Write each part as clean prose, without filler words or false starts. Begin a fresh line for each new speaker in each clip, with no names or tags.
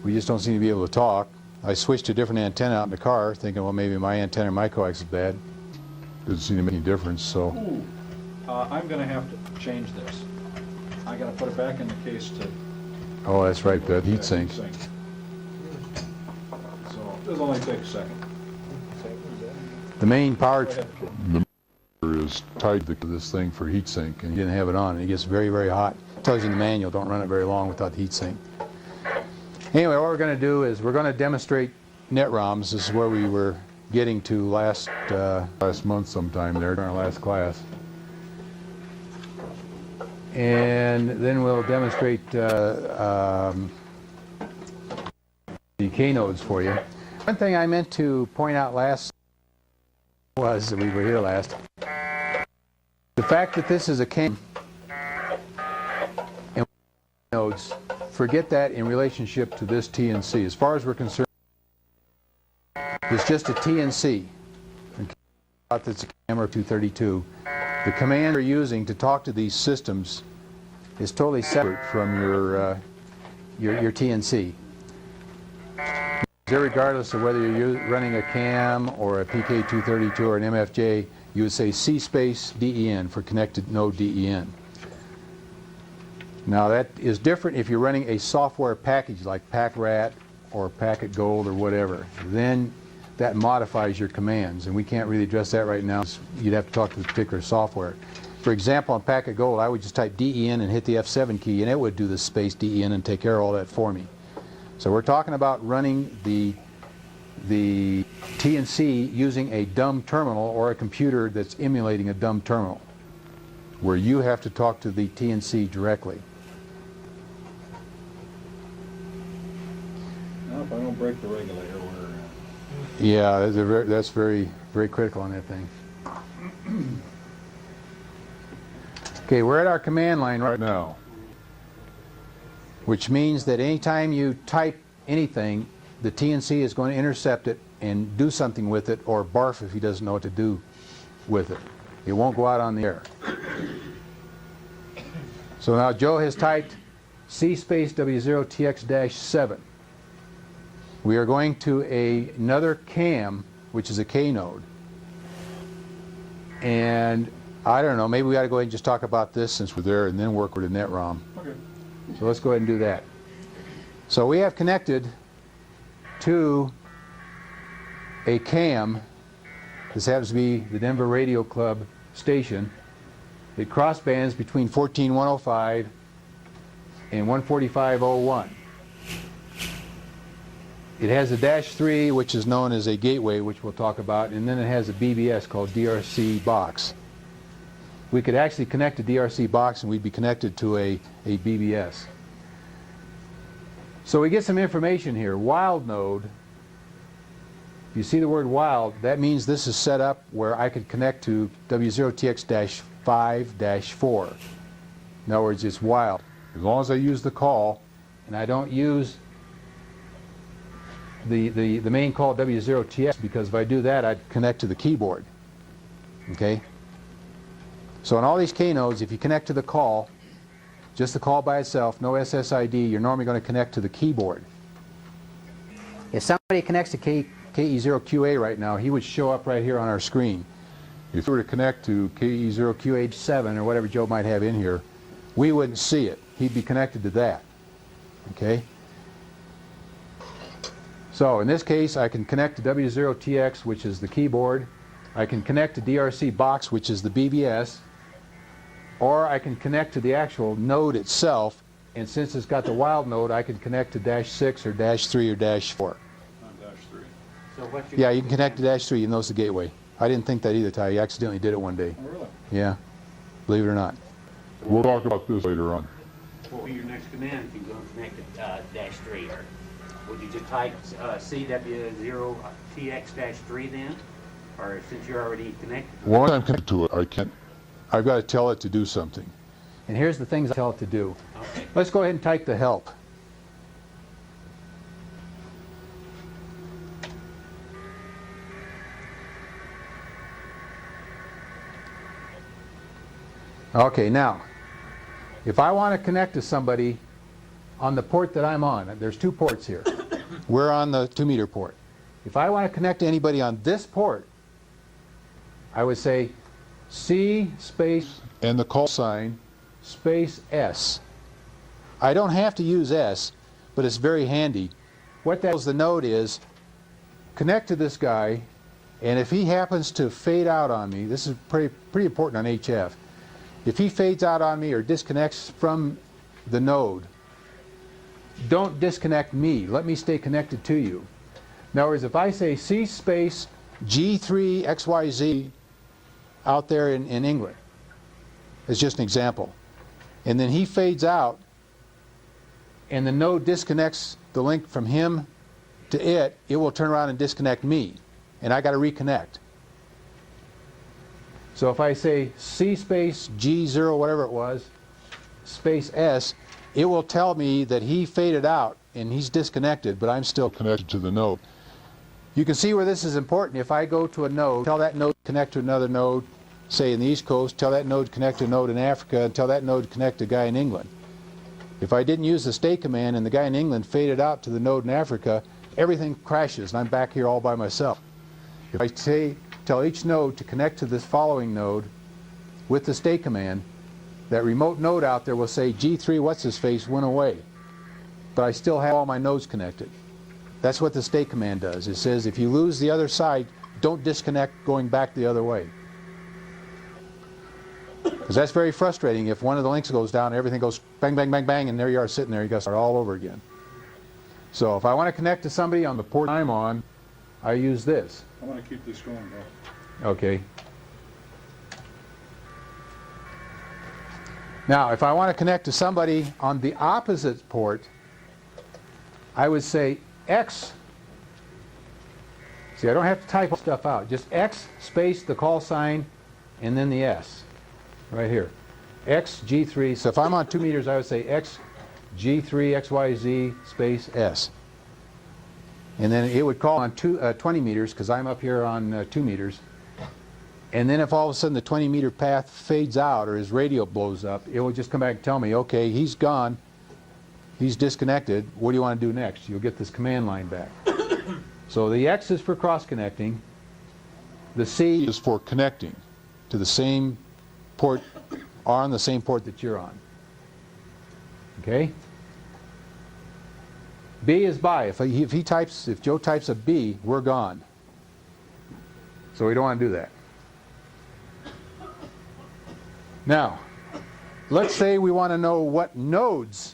We just don't seem to be able to talk. I switched to a different antenna out in the car, thinking, well, maybe my antenna or my coax is bad. Doesn't seem to make any difference, so.
Ooh, I'm going to have to change this. I got to put it back in the case to.
Oh, that's right, that heat sink.
So this only takes a second.
The main power is tied to this thing for heat sink, and you didn't have it on, and it gets very, very hot. It tells you in the manual, don't run it very long without the heat sink. Anyway, what we're going to do is we're going to demonstrate NetROMs. This is where we were getting to last month sometime there during our last class. And then we'll demonstrate the K-nodes for you. One thing I meant to point out last was, we were here last, the fact that this is a K and nodes, forget that in relationship to this TNC. As far as we're concerned, it's just a TNC. It's a camera 232. The command you're using to talk to these systems is totally separate from your TNC. Regardless of whether you're running a CAM or a PK232 or an MFJ, you would say C space DEN for connected node DEN. Now that is different if you're running a software package like PackRat or Packet Gold or whatever. Then that modifies your commands, and we can't really address that right now. You'd have to talk to the particular software. For example, on Packet Gold, I would just type DEN and hit the F7 key, and it would do the space DEN and take care of all that for me. So we're talking about running the TNC using a dumb terminal or a computer that's emulating a dumb terminal, where you have to talk to the TNC directly.
Now, if I don't break the regulator, we're...
Yeah, that's very, very critical on that thing. Okay, we're at our command line right now, which means that anytime you type anything, the TNC is going to intercept it and do something with it, or barf if he doesn't know what to do with it. It won't go out on the air. So now Joe has typed C space W0TX-7. We are going to another CAM, which is a K node. And I don't know, maybe we ought to go ahead and just talk about this since we're there, and then work with the NetROM.
Okay.
So let's go ahead and do that. So we have connected to a CAM. This happens to be the Denver Radio Club station. It crossbands between 14.105 and 145.01. It has a -3, which is known as a gateway, which we'll talk about, and then it has a BBS called DRC box. We could actually connect a DRC box and we'd be connected to a BBS. So we get some information here. Wild node, if you see the word wild, that means this is set up where I could connect to W0TX-5-4. In other words, it's wild. As long as I use the call and I don't use the main call W0TX, because if I do that, I'd connect to the keyboard. Okay? So in all these K nodes, if you connect to the call, just the call by itself, no SSID, you're normally going to connect to the keyboard. If somebody connects to KE0QA right now, he would show up right here on our screen. If we were to connect to KE0QH7 or whatever Joe might have in here, we wouldn't see it. He'd be connected to that. Okay? So in this case, I can connect to W0TX, which is the keyboard. I can connect to DRC box, which is the BBS. Or I can connect to the actual node itself, and since it's got the wild node, I can connect to -6 or -3 or -4.
-3.
So
yeah, you can connect to -3, even though it's a gateway. I didn't think that either, Ty. You accidentally did it one day.
Oh, really?
Yeah, believe it or not. We'll talk about this later on.
What would be your next command if you go and connect to -3? Or would you just type CW0TX-3 then? Or since you're already connected?
Once I'm connected to it, I can't. I've got to tell it to do something. And here's the things I tell it to do.
Okay.
Let's go ahead and type the help. Okay, now, if I want to connect to somebody on the port that I'm on, there's two ports here. We're on the 2-meter port. If I want to connect to anybody on this port, I would say C space and the call sign space S. I don't have to use S, but it's very handy. What that tells the node is connect to this guy, and if he happens to fade out on me, this is pretty important on HF. If he fades out on me or disconnects from the node, don't disconnect me. Let me stay connected to you. In other words, if I say C space G3 XYZ out there in England, it's just an example, and then he fades out and the node disconnects the link from him to it, it will turn around and disconnect me, and I got to reconnect. So if I say C space G0, whatever it was, space S, it will tell me that he faded out and he's disconnected, but I'm still connected to the node. You can see where this is important. If I go to a node, tell that node to connect to another node, say in the East Coast, tell that node to connect to a node in Africa, and tell that node to connect to a guy in England. If I didn't use the stay command and the guy in England faded out to the node in Africa, everything crashes and I'm back here all by myself. If I tell each node to connect to this following node with the stay command, that remote node out there will say G3 what's-his-face went away, but I still have all my nodes connected. That's what the stay command does. It says if you lose the other side, don't disconnect going back the other way. Because that's very frustrating. If one of the links goes down, everything goes bang, bang, bang, bang, and there you are sitting there. You got to start all over again. So if I want to connect to somebody on the port I'm on, I use this.
I want to keep this going, bro.
Okay. Now, if I want to connect to somebody on the opposite port, I would say X. See, I don't have to type stuff out. Just X space the call sign and then the S. Right here. X G3. So if I'm on 2 meters, I would say X G3 XYZ space S. And then it would call on 20 meters because I'm up here on 2 meters. And then if all of a sudden the 20-meter path fades out or his radio blows up, it will just come back and tell me, okay, he's gone, he's disconnected, what do you want to do next? You'll get this command line back. So the X is for cross-connecting, the C is for connecting to the same port, on the same port that you're on. Okay? B is by. If Joe types a B, we're gone. So we don't want to do that. Now, let's say we want to know what nodes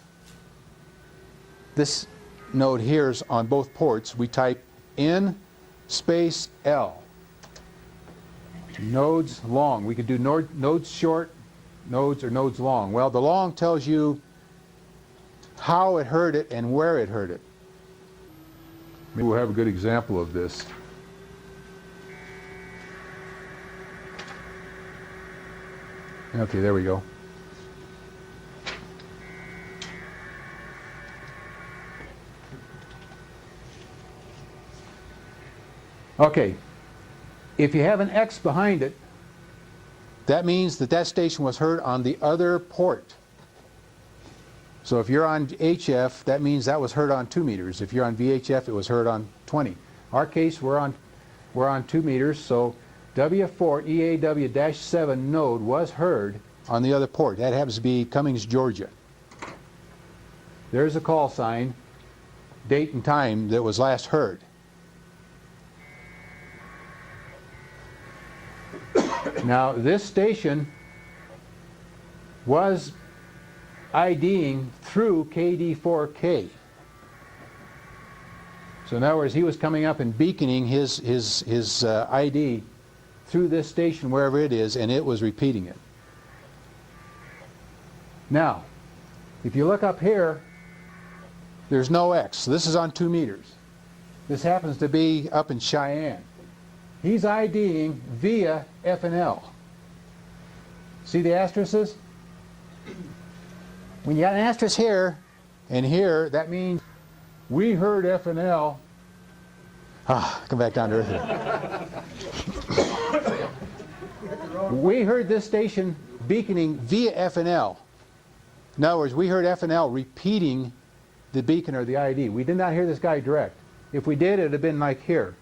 this node here is on both ports. We type N space L. Nodes long. We could do nodes short, nodes, or nodes long. Well, the long tells you how it heard it and where it heard it. Maybe we'll have a good example of this. Okay, there we go. Okay, if you have an X behind it, that means that that station was heard on the other port. So if you're on HF, that means that was heard on 2 meters. If you're on VHF, it was heard on 20. Our case, we're on 2 meters, so W4 EAW-7 node was heard on the other port. That happens to be Cummings, Georgia. There's a call sign, date and time that was last heard. Now, this station was IDing through KD4K. So in other words, he was coming up and beaconing his ID through this station, wherever it is, and it was repeating it. Now, if you look up here, there's no X. So this is on 2 meters. This happens to be up in Cheyenne. He's IDing via F and L. See the asterisks? When you got an asterisk here and here, that means we heard F and L. Come back down to earth here. We heard this station beaconing via F and L. In other words, we heard F and L repeating the beacon or the ID. We did not hear this guy direct. If we did, it would have been like here.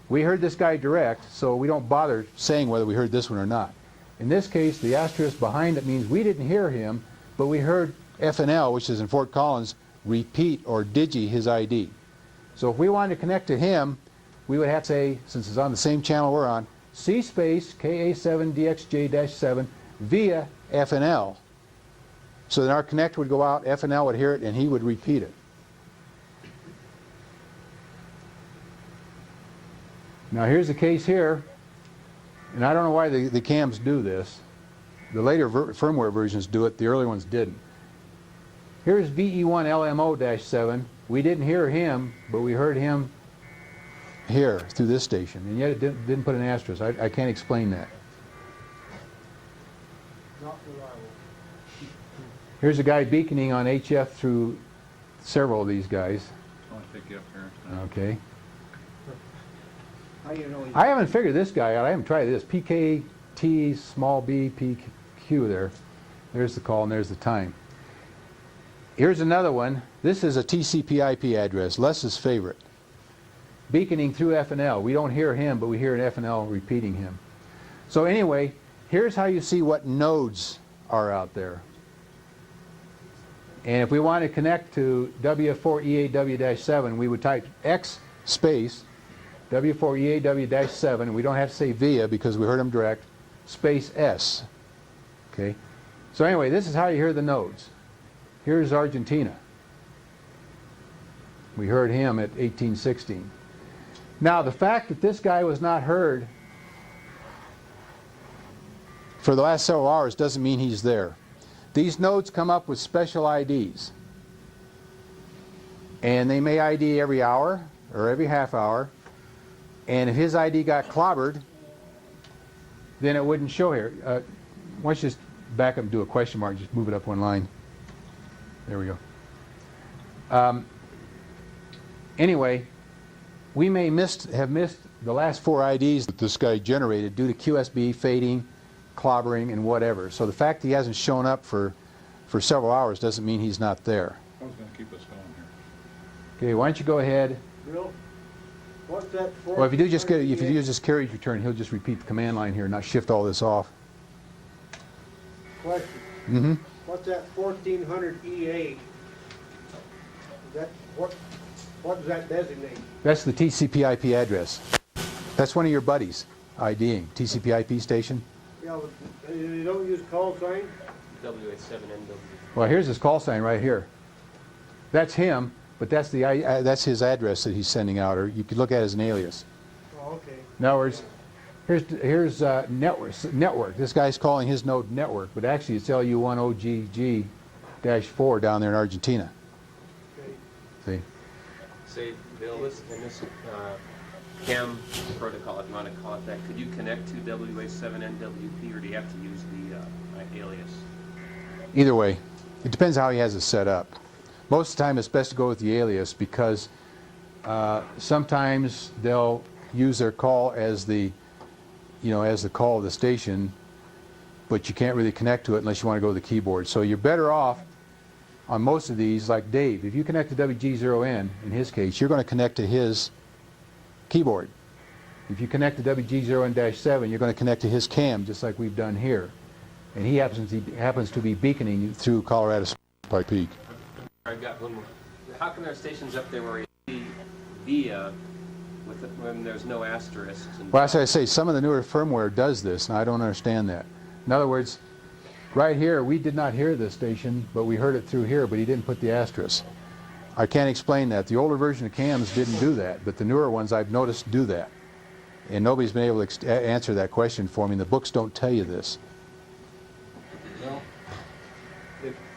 We heard this guy direct, so we don't bother saying whether we heard this one or not. In this case, the asterisk behind it means we didn't hear him, but we heard FNL, which is in Fort Collins, repeat or digi his ID. So if we wanted to connect to him, we would have to say, since it's on the same channel we're on, C space KA7DXJ-7 via FNL. So then our connector would go out, FNL would hear it, and he would repeat it. Now here's the case here, and I don't know why the cams do this. The later firmware versions do it, the early ones didn't. Here's VE1LMO-7. We didn't hear him, but we heard him here through this station, and yet it didn't put an asterisk. I can't explain that.
Not reliable.
Here's a guy beaconing on HF through several of these guys.
I want to pick you up here.
Okay.
How do you know he's...
I haven't figured this guy out. I haven't tried this. PKT small b PQ there. There's the call and there's the time. Here's another one. This is a TCP IP address, Les's favorite. Beaconing through FNL. We don't hear him, but we hear an FNL repeating him. So anyway, here's how you see what nodes are out there. And if we want to connect to W4EAW-7, we would type X space W4EAW-7, and we don't have to say via because we heard him direct, space S. Okay. So anyway, this is how you hear the nodes. Here's Argentina. We heard him at 1816. Now, the fact that this guy was not heard for the last several hours doesn't mean he's there. These nodes come up with special IDs. And they may ID every hour or every half hour. And if his ID got clobbered, then it wouldn't show here. Why don't you just back up and do a question mark, just move it up one line. There we go. Anyway, we may have missed the last 4 IDs that this guy generated due to QSB, fading, clobbering, and whatever. So the fact that he hasn't shown up for several hours doesn't mean he's not there.
I was going to keep us going here.
Okay, why don't you go ahead.
Bill, what's that for?
Well, if you do just carriage return, he'll just repeat the command line here and not shift all this off.
Question.
Mm-hmm.
What's that 1400 EA? Is that, what does that designate?
That's the TCP IP address. That's one of your buddies IDing, TCP IP station.
Yeah, but you don't use call sign?
WA7NW.
Well, here's his call sign right here. That's him, but that's that's his address that he's sending out, or you could look at it as an alias.
Oh, okay.
In other words, here's network. This guy's calling his node network, but actually it's LU10GG-4 down there in Argentina.
Okay.
See?
Say, Bill, this CAM protocol, if you want to call it that, could you connect to WA7NWP, or do you have to use the alias?
Either way, it depends how he has it set up. Most of the time it's best to go with the alias because sometimes they'll use their call as the call of the station, but you can't really connect to it unless you want to go to the keyboard. So you're better off on most of these, like Dave, if you connect to WG0N, in his case, you're going to connect to his keyboard. If you connect to WG0N-7, you're going to connect to his cam, just like we've done here. And he happens to be beaconing through Colorado Springs Peak.
I've got one more. How come there are stations up there where you see via when there's no asterisks?
Well, as I say, some of the newer firmware does this, and I don't understand that. In other words, right here, we did not hear this station, but we heard it through here, but he didn't put the asterisk. I can't explain that. The older version of CAMs didn't do that, but the newer ones I've noticed do that. And nobody's been able to answer that question for me, and the books don't tell you this.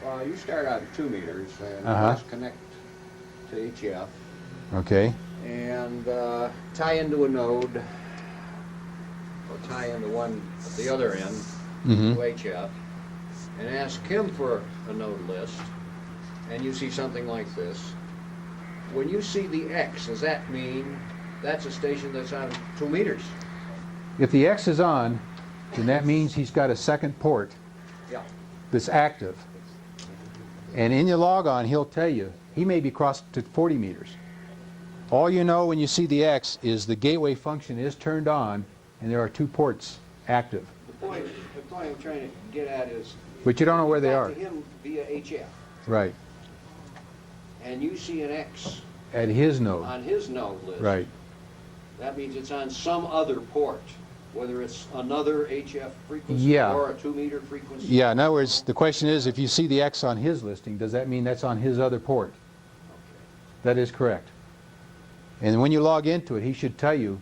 Well, if you start out at 2 meters and just connect to HF,
Okay.
and tie into a node, or tie into one at the other end to HF, and ask him for a node list, and you see something like this. When you see the X, does that mean that's a station that's on 2 meters?
If the X is on, then that means he's got a second port
Yeah.
that's active. And in your logon, he'll tell you he may be crossed to 40 meters. All you know when you see the X is the gateway function is turned on and there are 2 ports active.
The point I'm trying to get at is...
But you don't know where they
got
are.
to him via HF,
Right.
and you see an X
At his node.
on his node list.
Right.
That means it's on some other port, whether it's another HF frequency
Yeah.
or a 2-meter frequency.
Yeah, in other words, the question is, if you see the X on his listing, does that mean that's on his other port? That is correct. And when you log into it, he should tell you,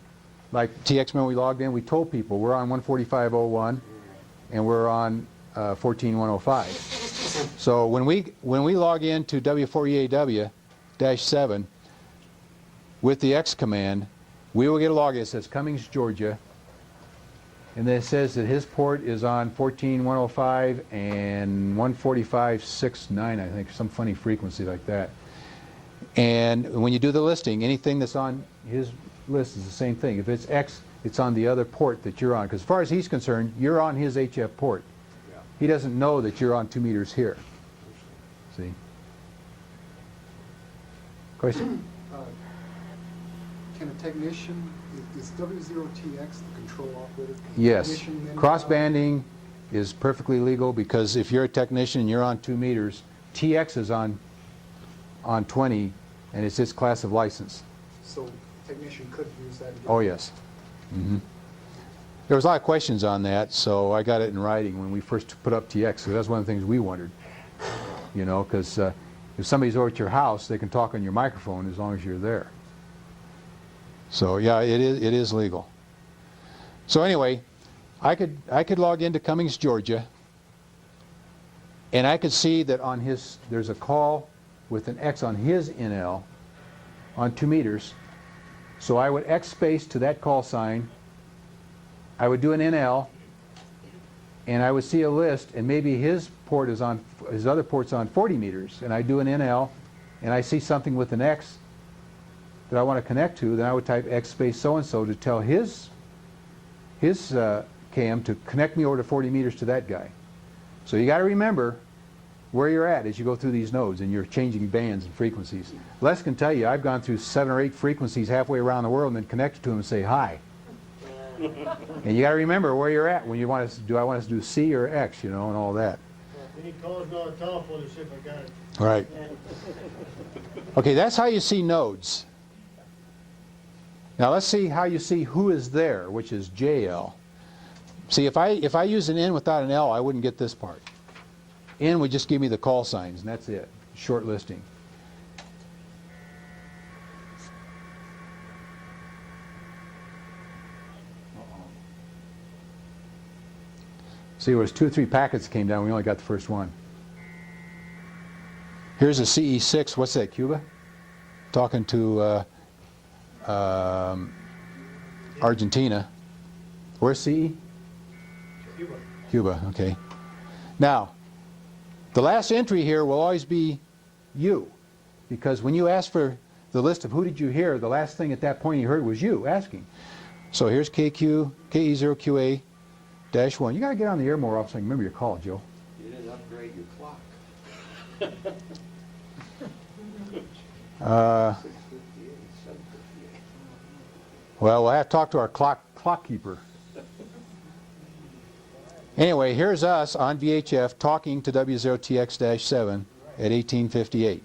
like TX, when we logged in, we told people we're on 145.01 and we're on 14.105. So when we log into W4EAW-7 with the X command, we will get a login that says Cummings, Georgia, and then it says that his port is on 14.105 and 145.69, I think, some funny frequency like that. And when you do the listing, anything that's on his list is the same thing. If it's X, it's on the other port that you're on. Because as far as he's concerned, you're on his HF port.
Yeah.
He doesn't know that you're on 2 meters here. See? Question?
Can a technician, is W0TX the control operator? Can a
Yes.
technician then-
Cross-banding is perfectly legal because if you're a technician and you're on 2 meters, TX is on 20 and it's its class of license.
So technician could use that.
Oh, yes. There was a lot of questions on that, so I got it in writing when we first put up TX, so that's one of the things we wondered. You know, because if somebody's over at your house, they can talk on your microphone as long as you're there. So yeah, it is legal. So anyway, I could log into Cummings, Georgia, and I could see that on his, there's a call with an X on his NL on 2 meters. So I would X space to that call sign. I would do an NL, and I would see a list, and maybe his port is on, his other port's on 40 meters, and I do an NL, and I see something with an X that I want to connect to, then I would type X space so-and-so to tell his cam to connect me over to 40 meters to that guy. So you got to remember where you're at as you go through these nodes and you're changing bands and frequencies. Les can tell you, I've gone through 7 or 8 frequencies halfway around the world and then connected to them and say hi. And you got to remember where you're at when you want us to do, I want us to do C or X, you know, and all that.
Any calls not top for the ship I got it.
Right. Okay, that's how you see nodes. Now let's see how you see who is there, which is JL. See, if I use an N without an L, I wouldn't get this part. N would just give me the call signs, and that's it. Short listing. See, there was 2 or 3 packets that came down. We only got the first one. Here's a CE6. What's that, Cuba? Talking to Argentina. Where's CE?
Cuba.
Cuba, okay. Now, the last entry here will always be you, because when you ask for the list of who did you hear, the last thing at that point you heard was you asking. So here's KE0QA-1. You got to get on the air more often so I can remember your call, Joe.
You didn't upgrade your clock.
Well, we'll have to talk to our clock keeper. Anyway, here's us on VHF talking to W0TX-7 at 1858.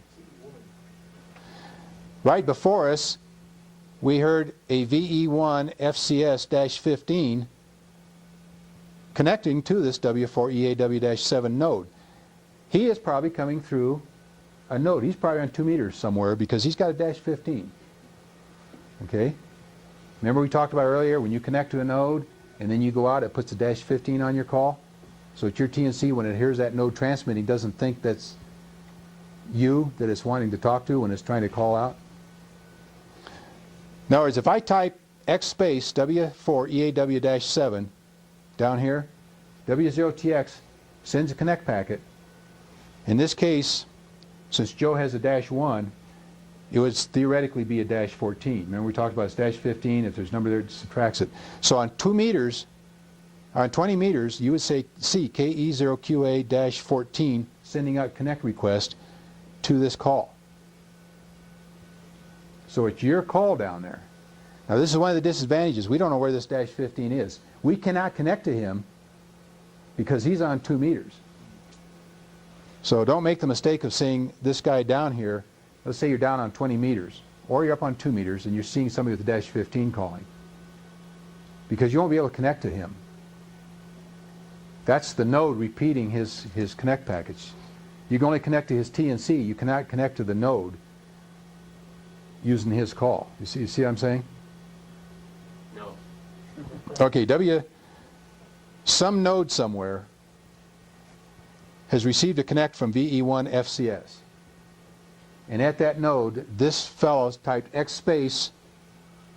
Right before us, we heard a VE1 FCS-15 connecting to this W4EAW-7 node. He is probably coming through a node. He's probably on 2 meters somewhere because he's got a -15. Okay? Remember we talked about earlier, when you connect to a node and then you go out, it puts a -15 on your call? So it's your TNC, when it hears that node transmitting, doesn't think that's you that it's wanting to talk to when it's trying to call out. In other words, if I type X space W4EAW-7 down here, W0TX sends a connect packet. In this case, since Joe has a -1, it would theoretically be a -14. Remember we talked about it's -15, if there's a number there, it subtracts it. So on 2 meters, on 20 meters, you would say see KE0QA-14 sending out connect request to this call. So it's your call down there. Now this is one of the disadvantages. We don't know where this dash 15 is. We cannot connect to him because he's on 2 meters. So don't make the mistake of seeing this guy down here. Let's say you're down on 20 meters, or you're up on 2 meters, and you're seeing somebody with the dash 15 calling. Because you won't be able to connect to him. That's the node repeating his connect package. You can only connect to his TNC. You cannot connect to the node using his call. You see what I'm saying?
No.
Okay, some node somewhere has received a connect from VE1 FCS. And at that node, this fellow typed X space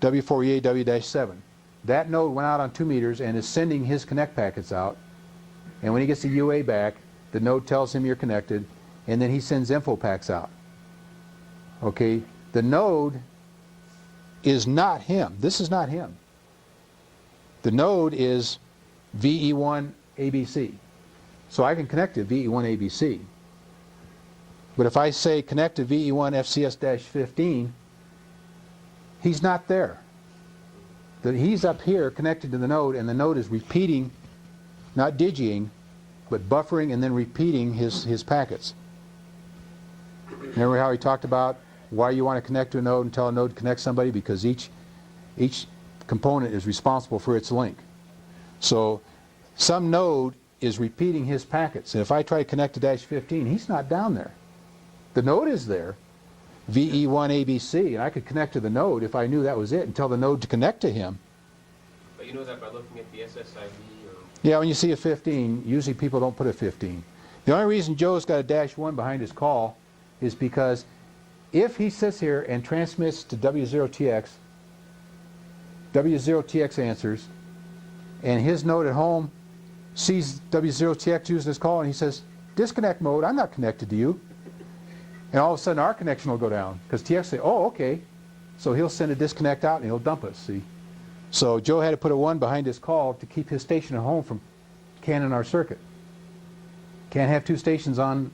W4EA W-7. That node went out on 2 meters and is sending his connect packets out. And when he gets the UA back, the node tells him you're connected, and then he sends info packs out. Okay, the node is not him. This is not him. The node is VE1 ABC. So I can connect to VE1 ABC. But if I say connect to VE1 FCS-15, he's not there. He's up here connected to the node, and the node is repeating, not digying, but buffering and then repeating his packets. Remember how he talked about why you want to connect to a node and tell a node to connect somebody? Because each component is responsible for its link. So some node is repeating his packets. And if I try to connect to dash 15, he's not down there. The node is there, VE1 ABC, and I could connect to the node if I knew that was it and tell the node to connect to him.
But you know that by looking at the SSID or...
Yeah, when you see a 15, usually people don't put a 15. The only reason Joe's got a dash 1 behind his call is because if he sits here and transmits to W0TX, W0TX answers, and his node at home sees W0TX using his call and he says, disconnect mode, I'm not connected to you. And all of a sudden our connection will go down because TX say, oh, okay. So he'll send a disconnect out and he'll dump us, see. So Joe had to put a 1 behind his call to keep his station at home from canning our circuit. Can't have 2 stations on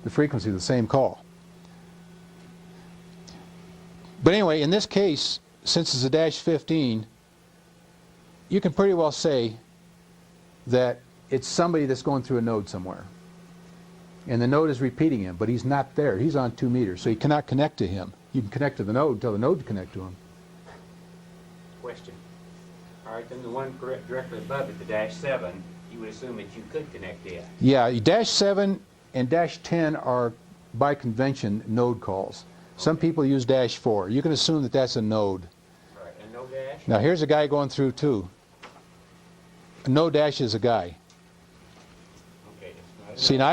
the frequency of the same call. But anyway, in this case, since it's a dash 15, you can pretty well say that it's somebody that's going through a node somewhere. And the node is repeating him, but he's not there. He's on 2 meters, so you cannot connect to him. You can connect to the node, tell the node to connect to him.
Question. All right, then the one directly above it, the dash 7, you would assume that you could connect to it.
Yeah, dash 7 and dash 10 are, by convention, node calls. Some people use dash 4. You can assume that that's a node.
All right, and no dash?
Now here's a guy going through 2. No dash is a guy.
Okay, it's not
See, now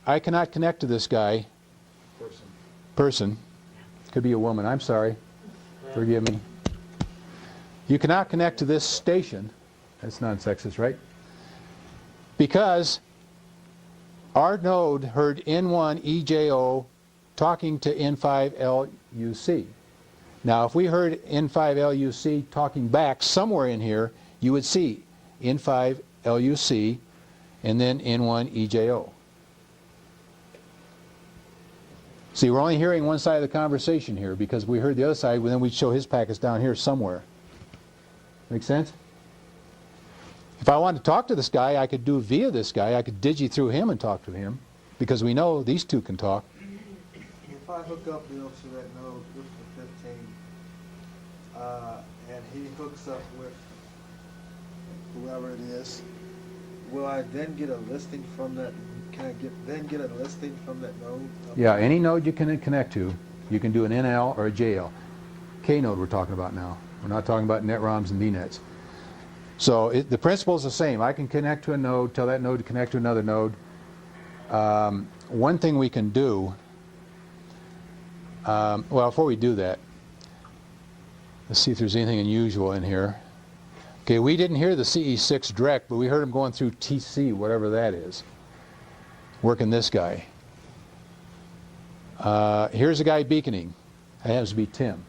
I cannot connect to this guy. Person. Could be a woman. I'm sorry. Forgive me. You cannot connect to this station. That's non-sexist, right? Because our node heard N1 EJO talking to N5 LUC. Now, if we heard N5 LUC talking back somewhere in here, you would see N5 LUC and then N1 EJO. See, we're only hearing one side of the conversation here because we heard the other side, then we'd show his packets down here somewhere. Make sense? If I wanted to talk to this guy, I could do it via this guy. I could digi through him and talk to him because we know these two can talk.
If I hook up Bill to that node with the 15, and he hooks up with whoever it is, will I then get a listing from that? Can I then get a listing from that node?
Yeah, any node you can connect to, you can do an NL or a JL. K node we're talking about now. We're not talking about net ROMs and VNets. So the principle is the same. I can connect to a node, tell that node to connect to another node. One thing we can do, well, before we do that, let's see if there's anything unusual in here. Okay, we didn't hear the CE6 direct, but we heard him going through TC, whatever that is, working this guy. Here's a guy beaconing. That happens to be Tim.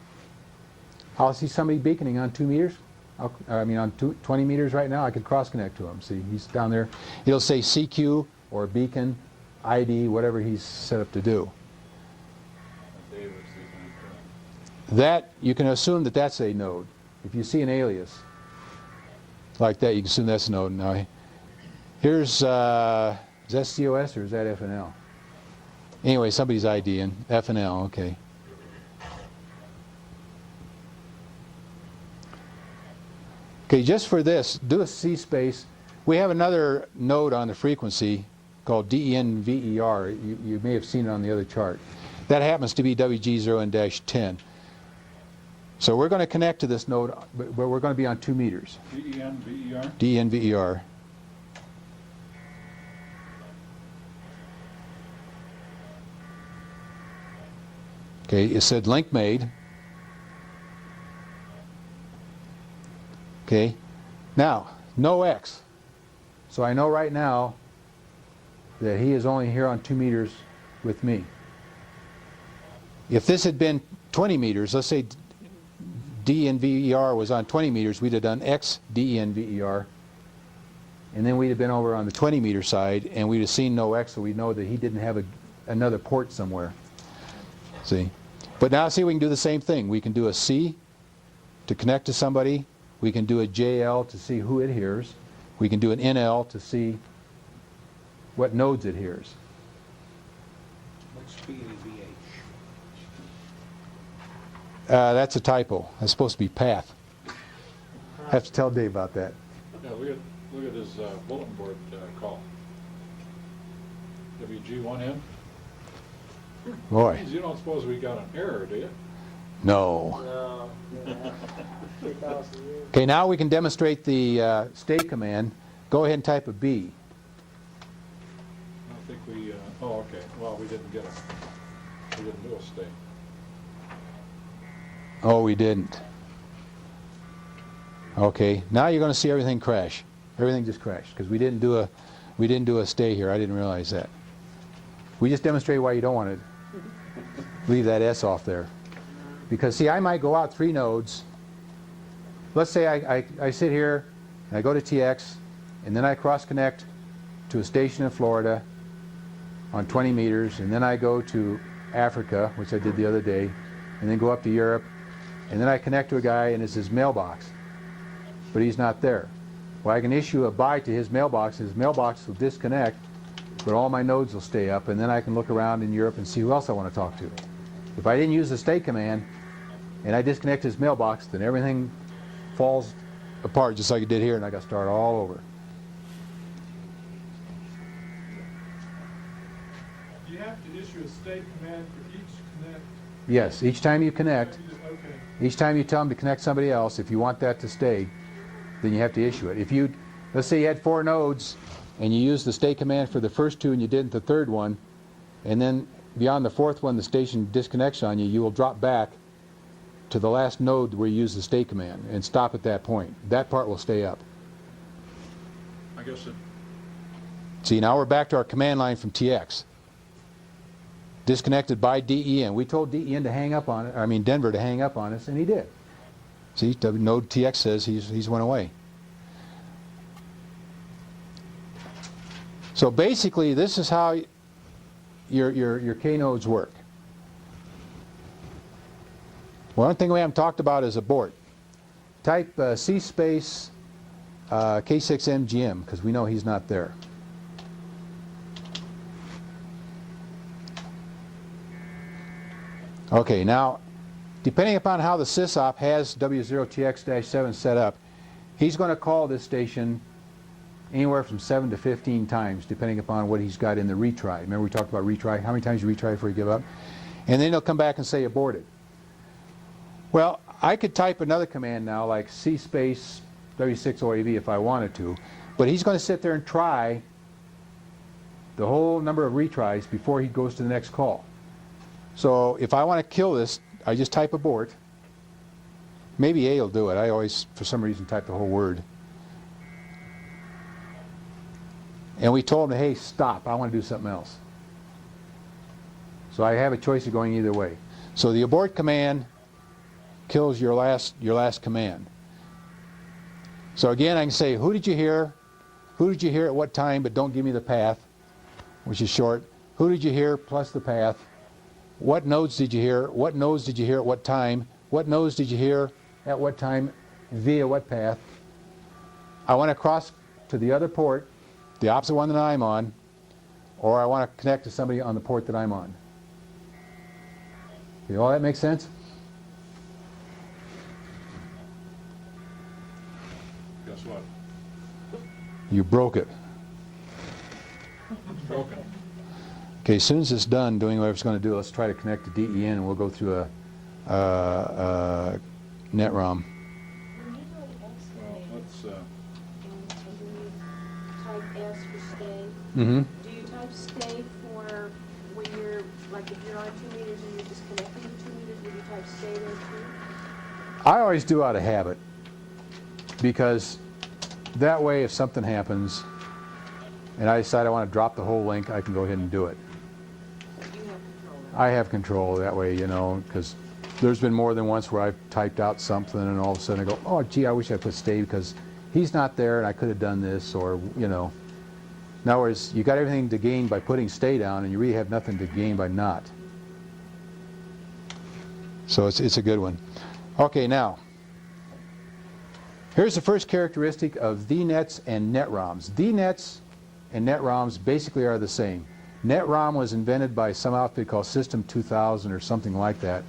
I'll see somebody beaconing on 2 meters. On 20 meters right now. I could cross connect to him. See, he's down there. It'll say CQ or beacon, ID, whatever he's set up to do. That, you can assume that that's a node. If you see an alias like that, you can assume that's a node. Now, here's, is that COS or is that FNL? Anyway, somebody's IDing. FNL, okay. Okay, just for this, do a C space. We have another node on the frequency called DENVER. You may have seen it on the other chart. That happens to be WG0N-10. So we're going to connect to this node, but we're going to be on 2 meters.
DENVER?
DENVER. Okay, it said link made. Okay, now, no X. So I know right now that he is only here on 2 meters with me. If this had been 20 meters, let's say DENVER was on 20 meters, we'd have done X DENVER, and then we'd have been over on the 20 meter side, and we'd have seen no X, so we know that he didn't have another port somewhere. See? But now see, we can do the same thing. We can do a C to connect to somebody. We can do a JL to see who it hears. We can do an NL to see what nodes it hears.
What speed is VH?
That's a typo. That's supposed to be path. I have to tell Dave about that.
Yeah, look at his bulletin board call. WG1N?
Boy,
You don't suppose we got an error, do you?
no. Okay, now we can demonstrate the state command. Go ahead and type a B.
I don't think we, oh, okay. Well, we didn't get a, we didn't do a state.
Oh, we didn't. Okay, now you're going to see everything crash. Everything just crashed because we didn't do a stay here. I didn't realize that. We just demonstrated why you don't want to leave that S off there. Because see, I might go out 3 nodes. Let's say I sit here and I go to TX and then I cross connect to a station in Florida on 20 meters, and then I go to Africa, which I did the other day, and then go up to Europe, and then I connect to a guy and it's his mailbox, but he's not there. Well, I can issue a byte to his mailbox will disconnect, but all my nodes will stay up, and then I can look around in Europe and see who else I want to talk to. If I didn't use the stay command and I disconnect his mailbox, then everything falls apart just like it did here, and I got to start all over.
You have to issue a state command for each connect.
Yes, each time you connect,
Okay.
each time you tell them to connect somebody else, if you want that to stay, then you have to issue it. If you, let's say you had 4 nodes and you used the stay command for the first 2 and you didn't the 3rd one, and then beyond the 4th one the station disconnects on you, you will drop back to the last node where you use the stay command and stop at that point. That part will stay up.
I guess it,
See, now we're back to our command line from TX. Disconnected by DEN. We told DEN to hang up on it, I mean Denver to hang up on us, and he did. See, the node TX says he's went away. So basically, this is how your K nodes work. One thing we haven't talked about is abort. Type C space K6MGM, because we know he's not there. Okay, now, depending upon how the sysop has W0TX-7 set up, he's going to call this station anywhere from 7 to 15 times, depending upon what he's got in the retry. Remember we talked about retry, how many times you retry before you give up? And then he'll come back and say aborted. Well, I could type another command now, like C space W6OAV if I wanted to, but he's going to sit there and try the whole number of retries before he goes to the next call. So if I want to kill this, I just type abort. Maybe A will do it. I always, for some reason, type the whole word. And we told him, hey, stop, I want to do something else. So I have a choice of going either way. So the abort command kills your last command. So again, I can say, who did you hear? Who did you hear at what time, but don't give me the path, which is short. Who did you hear plus the path? What nodes did you hear? What nodes did you hear at what time? what nodes did you hear, at what time, via what path. I want to cross to the other port, the opposite one that I'm on, or I want to connect to somebody on the port that I'm on. Okay, all that makes sense?
Guess what?
You broke it.
It's broken.
Okay, as soon as it's done doing what it's going to do, let's try to connect to DEN, and we'll go through a NetROM.
When you go to
Well,
exclamate
let's,
and you type S for stay,
Mm-hmm.
do you type stay for when you're, like if you're on 2 meters and you're just connecting to 2 meters, would you type stay there too?
I always do out of habit, because that way if something happens and I decide I want to drop the whole link, I can go ahead and do it.
You have control of
I have control that way, you know, because there's been more than once where I've typed out something and all of a sudden I go, oh gee, I wish I put stay because he's not there and I could have done this, or you know. In other words, you got everything to gain by putting stay down and you really have nothing to gain by not. So it's a good one. Okay, now here's the first characteristic of VNets and NetROMs. VNets and NetROMs basically are the same. NetROM was invented by some outfit called System 2000 or something like that.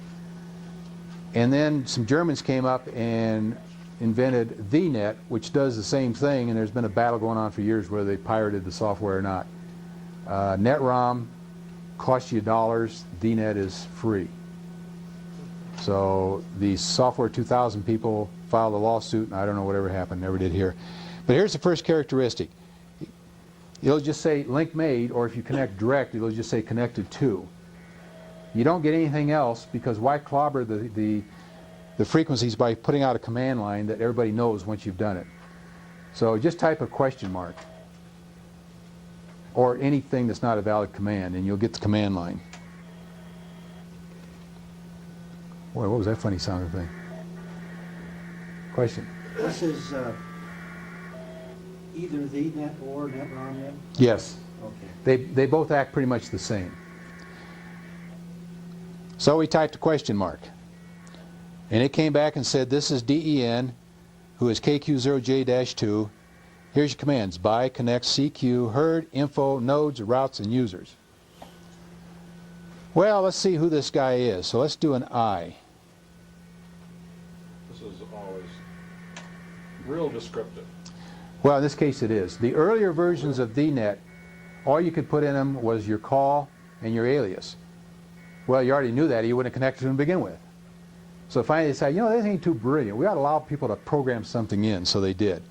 And then some Germans came up and invented VNet, which does the same thing, and there's been a battle going on for years whether they pirated the software or not. NetROM costs you dollars, VNet is free. So the Software 2000 people filed a lawsuit, and I don't know whatever happened, never did hear. But here's the first characteristic. It'll just say link made, or if you connect direct, it'll just say connected to. You don't get anything else, because why clobber the frequencies by putting out a command line that everybody knows once you've done it? So just type a question mark, or anything that's not a valid command, and you'll get the command line. Boy, what was that funny sounding thing? Question?
This is either VNet or NetROM then?
Yes.
Okay.
They both act pretty much the same. So we typed a question mark. And it came back and said, this is DEN, who is KQ0J-2. Here's your commands: buy, connect, CQ, herd, info, nodes, routes, and users. Well, let's see who this guy is. So let's do an I.
this is always real descriptive.
Well, in this case it is. The earlier versions of VNet, all you could put in them was your call and your alias. Well, you already knew that, or you wouldn't have connected to them to begin with. So finally they decided, you know, this ain't too brilliant. We ought to allow people to program something in, so they did.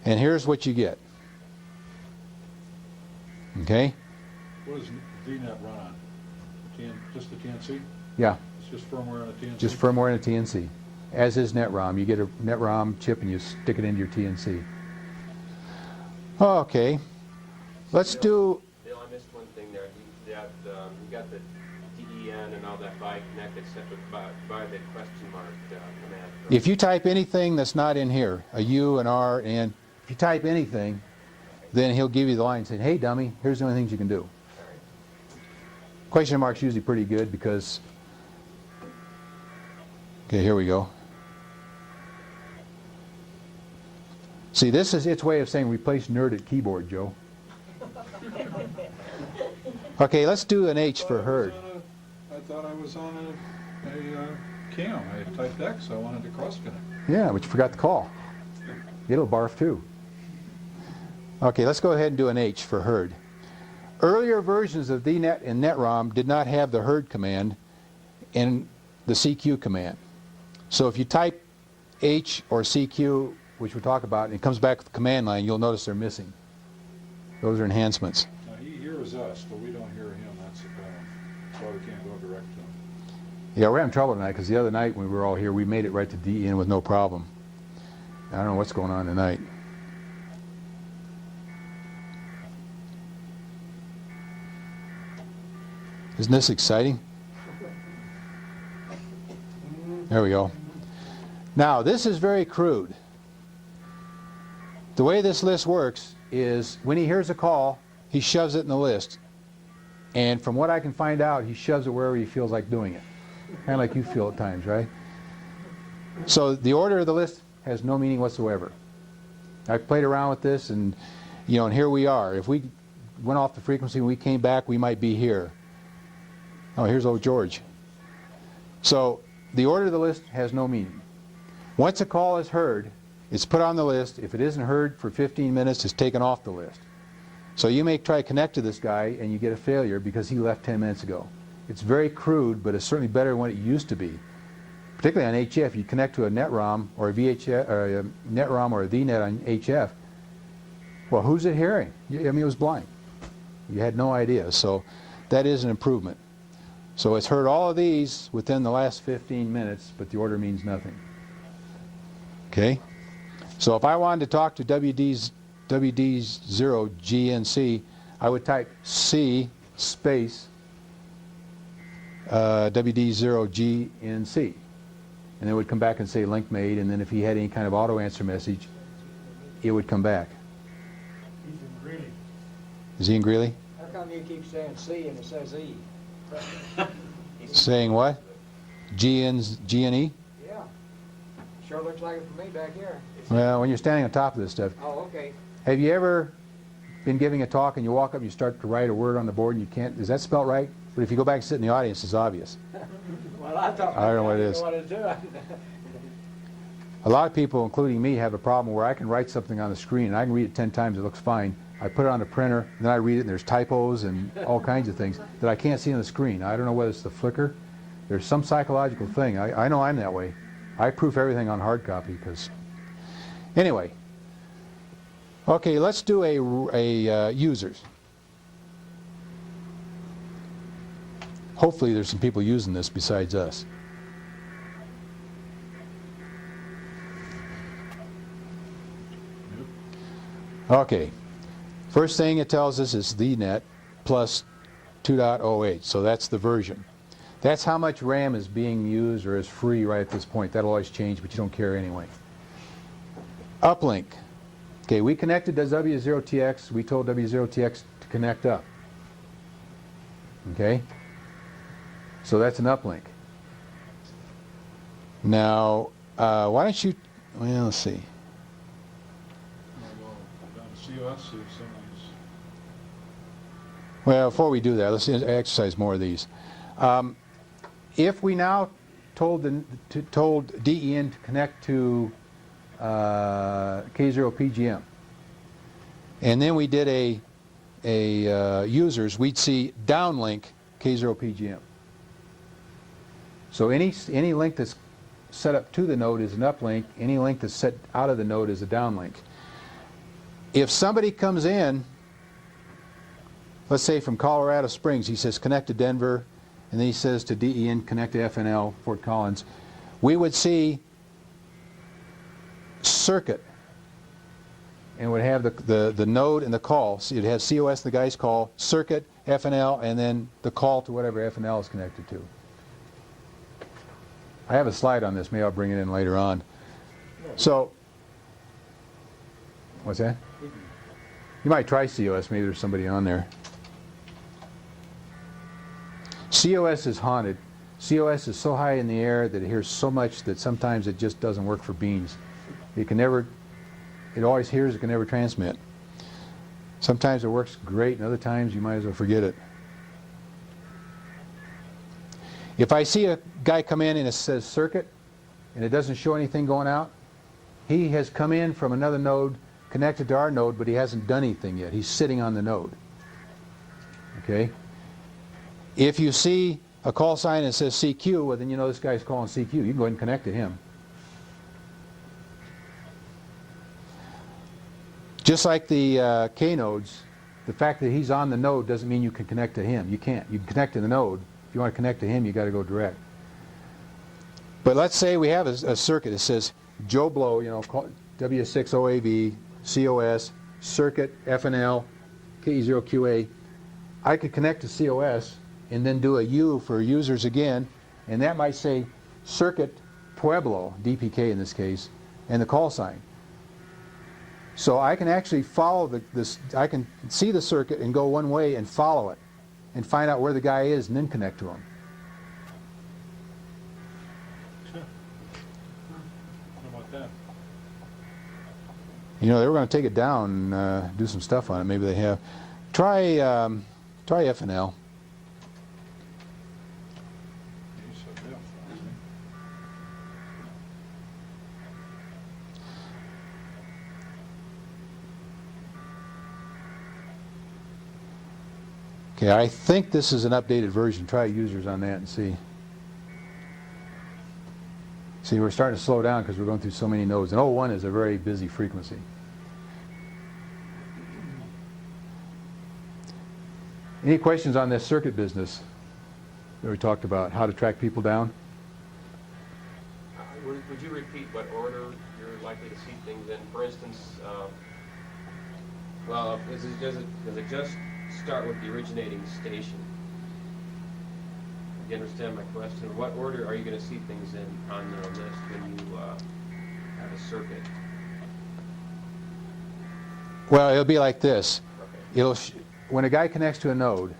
And here's what you get. Okay?
What does VNet run on? Just the TNC?
Yeah,
It's just firmware on a TNC?
just firmware and a TNC. As is NetROM. You get a NetROM chip and you stick it into your TNC. Okay. Let's do...
Bill, I missed one thing there. You got the DEN and all that by connected separate by the question mark command.
If you type anything that's not in here, a U, an R, and if you type anything, then he'll give you the line saying, hey dummy, here's the only things you can do. Question mark's usually pretty good because... Okay, here we go. See, this is its way of saying replace nerd at keyboard, Joe. Okay, let's do an H for herd.
I thought I was on a cam. I typed X. I wanted to cross connect.
Yeah, but you forgot the call. It'll barf too. Okay, let's go ahead and do an H for herd. Earlier versions of VNet and NetROM did not have the herd command and the CQ command. So if you type H or CQ, which we'll talk about, and it comes back with the command line, you'll notice they're missing. Those are enhancements.
Now, he hears us, but we don't hear him. That's the problem. That's why we can't go direct to him.
Yeah, we're having trouble tonight because the other night when we were all here, we made it right to DEN with no problem. I don't know what's going on tonight. Isn't this exciting? There we go. Now, this is very crude. The way this list works is when he hears a call, he shoves it in the list. And from what I can find out, he shoves it wherever he feels like doing it. Kind of like you feel at times, right? So the order of the list has no meaning whatsoever. I've played around with this, and and here we are. If we went off the frequency and we came back, we might be here. Oh, here's old George. So the order of the list has no meaning. Once a call is heard, it's put on the list. If it isn't heard for 15 minutes, it's taken off the list. So you may try to connect to this guy and you get a failure because he left 10 minutes ago. It's very crude, but it's certainly better than what it used to be. Particularly on HF, you connect to a NetROM or a VHF or a NetROM or a VNet on HF. Well, who's it hearing? I mean, it was blind. You had no idea. So that is an improvement. So it's heard all of these within the last 15 minutes, but the order means nothing. Okay? So if I wanted to talk to WD0GNC, I would type C space WD0GNC. And it would come back and say link made, and then if he had any kind of auto answer message, it would come back.
He's in Greeley.
Is he in Greeley?
How come you keep saying C and it says E?
Saying what? G-N-E?
Yeah. Sure looks like it from me back here.
Well, when you're standing on top of this stuff,
Oh, okay.
have you ever been giving a talk and you walk up and you start to write a word on the board and you can't, is that spelled right? But if you go back and sit in the audience, it's obvious.
Well, I thought
I don't know what it is.
what it's doing.
A lot of people, including me, have a problem where I can write something on the screen and I can read it 10 times, it looks fine. I put it on the printer, and then I read it and there's typos and all kinds of things that I can't see on the screen. I don't know whether it's the flicker. There's some psychological thing. I know I'm that way. I proof everything on hard copy because... Anyway. Okay, let's do a users. Hopefully there's some people using this besides us. Okay. First thing it tells us is the net plus 2.08, so that's the version. That's how much RAM is being used or is free right at this point. That'll always change, but you don't care anyway. Uplink. Okay, we connected to W0TX. We told W0TX to connect up. Okay? So that's an uplink. Now, why don't you, well, let's see.
COS, see if someone's...
Well, before we do that, let's exercise more of these. If we now told DEN to connect to K0PGM, and then we did a users, we'd see downlink K0PGM. So any link that's set up to the node is an uplink. Any link that's set out of the node is a downlink. If somebody comes in, let's say from Colorado Springs, he says connect to Denver, and then he says to DEN connect to FNL, Fort Collins, we would see circuit, and would have the node and the call. So you'd have COS, the guy's call, circuit, FNL, and then the call to whatever FNL is connected to. I have a slide on this. Maybe I'll bring it in later on. So, what's that? You might try COS. Maybe there's somebody on there. COS is haunted. COS is so high in the air that it hears so much that sometimes it just doesn't work for beams. It can never, it always hears, it can never transmit. Sometimes it works great, and other times you might as well forget it. If I see a guy come in and it says circuit, and it doesn't show anything going out, he has come in from another node, connected to our node, but he hasn't done anything yet. He's sitting on the node. Okay? If you see a call sign that says CQ, well then you know this guy's calling CQ. You can go ahead and connect to him. Just like the K nodes, the fact that he's on the node doesn't mean you can connect to him. You can't. You can connect to the node. If you want to connect to him, you got to go direct. But let's say we have a circuit that says Joe Blow, you know, W6OAV, COS, circuit, FNL, KE0QA. I could connect to COS and then do a U for users again, and that might say circuit Pueblo, DPK in this case, and the call sign. So I can actually follow I can see the circuit and go one way and follow it and find out where the guy is and then connect to him. You know, they were going to take it down, do some stuff on it. Maybe they have. Try FNL.
You said F, I think.
Okay, I think this is an updated version. Try users on that and see. See, we're starting to slow down because we're going through so many nodes. And 01 is a very busy frequency. Any questions on this circuit business that we talked about? How to track people down?
Would you repeat what order you're likely to see things in? For instance, well, does it just start with the originating station? Do you understand my question? What order are you going to see things in on the list when you have a circuit?
Well, it'll be like this.
Okay.
When a guy connects to a node,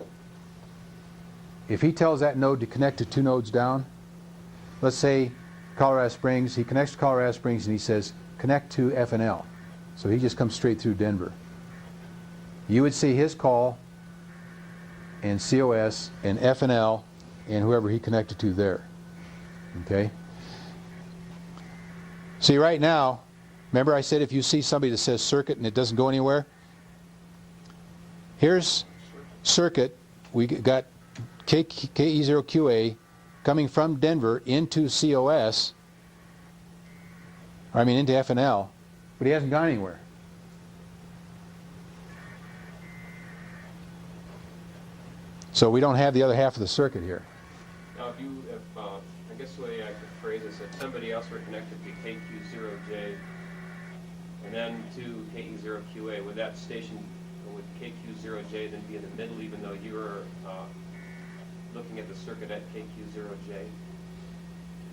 if he tells that node to connect to 2 nodes down, let's say Colorado Springs, he connects to Colorado Springs and he says, connect to FNL. So he just comes straight through Denver. You would see his call and COS and FNL and whoever he connected to there. Okay? See, right now, remember I said if you see somebody that says circuit and it doesn't go anywhere? Here's circuit. We got KE0QA coming from Denver into COS, I mean into FNL, but he hasn't gone anywhere. So we don't have the other half of the circuit here.
Now, I guess the way I could phrase this, if somebody else were connected to KQ0J and then to KE0QA, would that station, would KQ0J then be in the middle even though you were looking at the circuit at KQ0J?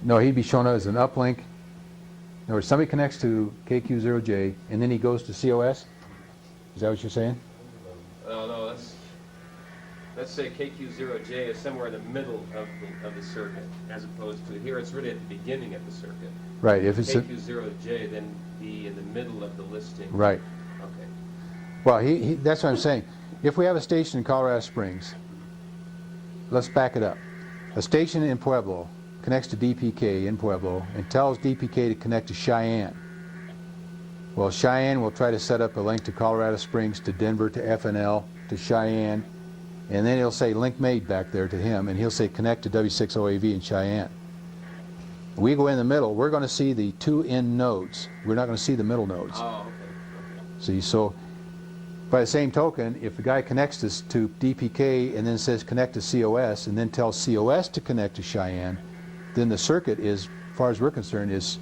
No, he'd be shown as an uplink. In other words, somebody connects to KQ0J and then he goes to COS? Is that what you're saying?
No, let's say KQ0J is somewhere in the middle of the circuit, as opposed to here it's really at the beginning of the circuit.
Right. If it's
KQ0J then be in the middle of the listing.
right.
Okay.
Well, that's what I'm saying. If we have a station in Colorado Springs, let's back it up. A station in Pueblo connects to DPK in Pueblo and tells DPK to connect to Cheyenne. Well, Cheyenne will try to set up a link to Colorado Springs, to Denver, to FNL, to Cheyenne, and then he'll say link made back there to him, and he'll say connect to W60AV in Cheyenne. We go in the middle, we're going to see the 2 end nodes. We're not going to see the middle nodes.
Oh, okay.
See, so by the same token, if the guy connects this to DPK and then says connect to COS and then tells COS to connect to Cheyenne, then the circuit is, as far as we're concerned, is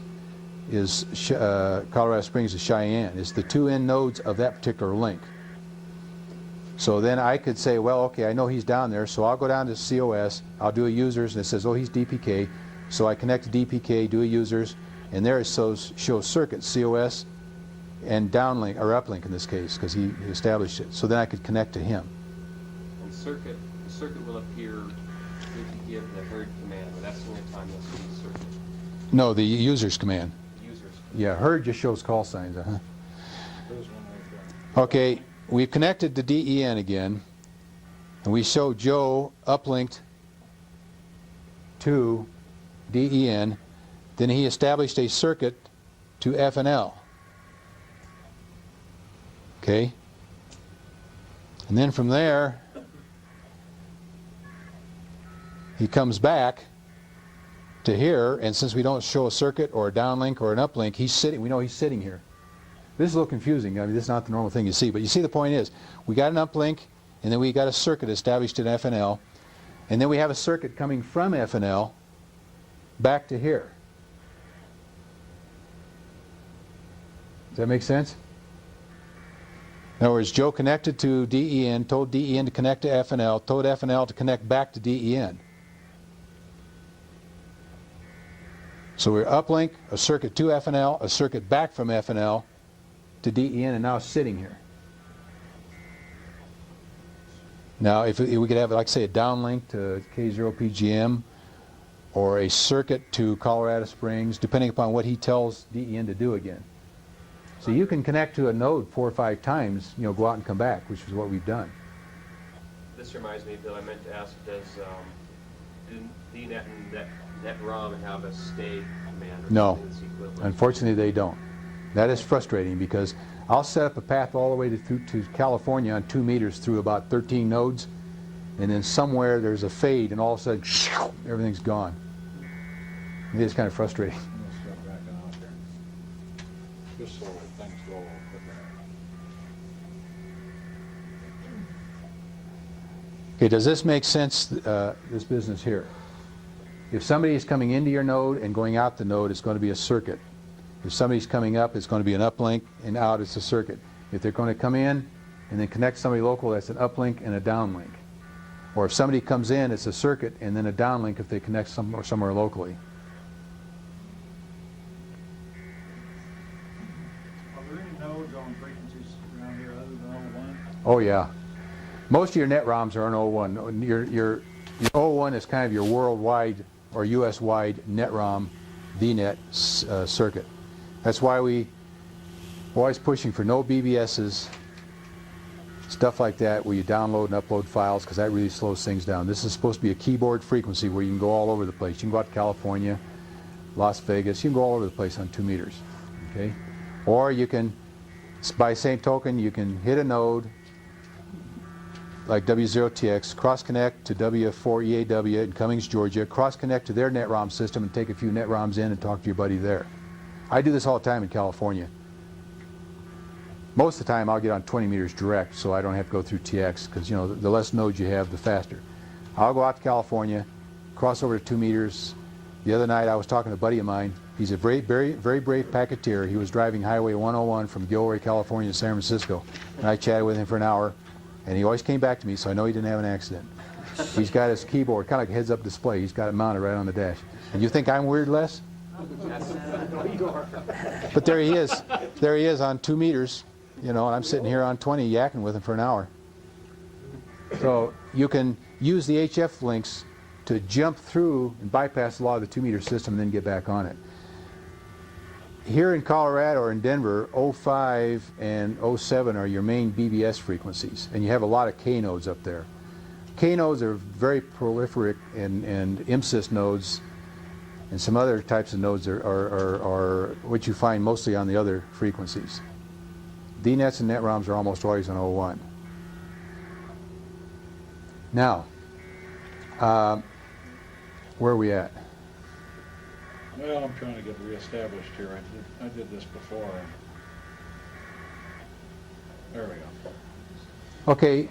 Colorado Springs to Cheyenne. It's the 2 end nodes of that particular link. So then I could say, well, okay, I know he's down there, so I'll go down to COS, I'll do a users, and it says, oh, he's DPK. So I connect to DPK, do a users, and there it shows circuit, COS, and downlink, or uplink in this case, because he established it. So then I could connect to him.
And the circuit will appear if you give the herd command, but that's the only time you'll see the circuit.
No, the users command.
Users.
Yeah, herd just shows call signs,
There's one right there.
Okay, we've connected to DEN again, and we show Joe uplinked to DEN. Then he established a circuit to FNL. Okay? And then from there, he comes back to here, and since we don't show a circuit or a downlink or an uplink, he's sitting, we know he's sitting here. This is a little confusing. I mean, this is not the normal thing you see, but you see the point is, we got an uplink, and then we got a circuit established in FNL, and then we have a circuit coming from FNL back to here. Does that make sense? In other words, Joe connected to DEN, told DEN to connect to FNL, told FNL to connect back to DEN. So we're uplink, a circuit to FNL, a circuit back from FNL to DEN, and now it's sitting here. Now, if we could have, like say, a downlink to K0PGM, or a circuit to Colorado Springs, depending upon what he tells DEN to do again. So you can connect to a node 4 or 5 times, you know, go out and come back, which is what we've done.
This reminds me, Bill, I meant to ask, does DNet and NetROM have a stay command or
No.
something that's equivalent?
Unfortunately, they don't. That is frustrating because I'll set up a path all the way to California on 2 meters through about 13 nodes, and then somewhere there's a fade, and all of a sudden, everything's gone. It is kind of frustrating.
Let's go back and out there. Just so things go a little quicker.
Okay, does this make sense, this business here? If somebody is coming into your node and going out the node, it's going to be a circuit. If somebody's coming up, it's going to be an uplink, and out it's a circuit. If they're going to come in and then connect somebody local, that's an uplink and a downlink. Or if somebody comes in, it's a circuit and then a downlink if they connect somewhere locally.
Are there any nodes on frequencies around here other than 01?
Oh yeah. Most of your net ROMs are on 01. Your 01 is kind of your worldwide or US-wide net ROM VNet circuit. That's why we're always pushing for no BBSs, stuff like that, where you download and upload files, because that really slows things down. This is supposed to be a keyboard frequency where you can go all over the place. You can go out to California, Las Vegas, you can go all over the place on 2 meters. Okay? Or you can, by same token, you can hit a node like W0TX, cross-connect to W4EAW in Cummings, Georgia, cross-connect to their NetROM system and take a few NetROMs in and talk to your buddy there. I do this all the time in California. Most of the time I'll get on 20 meters direct so I don't have to go through TX, because you know the less nodes you have, the faster. I'll go out to California, cross over to 2 meters. The other night I was talking to a buddy of mine. He's a very brave packeteer. He was driving Highway 101 from Gilroy, California to San Francisco. And I chatted with him for an hour, and he always came back to me, so I know he didn't have an accident. He's got his keyboard, kind of like a heads-up display. He's got it mounted right on the dash. And you think I'm weird, Les? But there he is. There he is on 2 meters, you know, and I'm sitting here on 20 yakking with him for an hour. So you can use the HF links to jump through and bypass a lot of the 2 meter system and then get back on it. Here in Colorado or in Denver, 05 and 07 are your main BBS frequencies, and you have a lot of K nodes up there. K nodes are very prolific, and MSys nodes and some other types of nodes are what you find mostly on the other frequencies. DNets and NetROMs are almost always on 01. Now, where are we at?
Well, I'm trying to get reestablished here. I did this before. There we go.
Okay,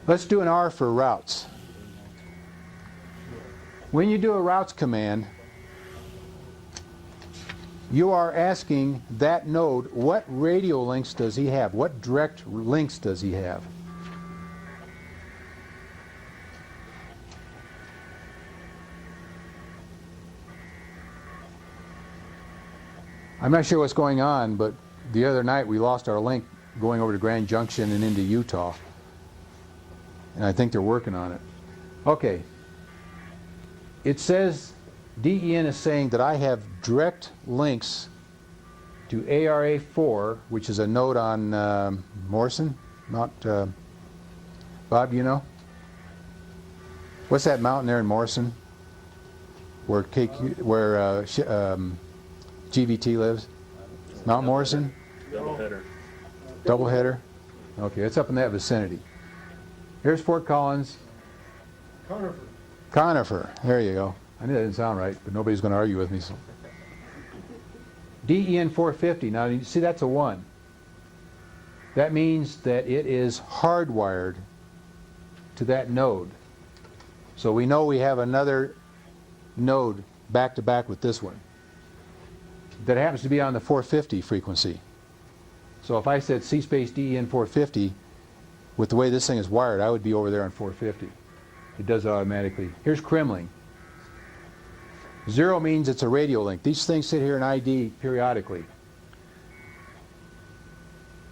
let's do an R for routes. When you do a routes command, you are asking that node, what radio links does he have? What direct links does he have? I'm not sure what's going on, but the other night we lost our link going over to Grand Junction and into Utah. And I think they're working on it. Okay. It says, DEN is saying that I have direct links to ARA4, which is a node on Morrison. Bob, do you know? What's that mountain there in Morrison? Where GVT lives? Mount Morrison?
Doubleheader.
Doubleheader? Okay, it's up in that vicinity. Here's Fort Collins.
Conifer.
Conifer. There you go. I knew that didn't sound right, but nobody's going to argue with me. So. DEN 450. Now, you see that's a 1. That means that it is hardwired to that node. So we know we have another node back to back with this one that happens to be on the 450 frequency. So if I said C-space DEN 450, with the way this thing is wired, I would be over there on 450. It does it automatically. Here's Kremling. 0 means it's a radio link. These things sit here in ID periodically.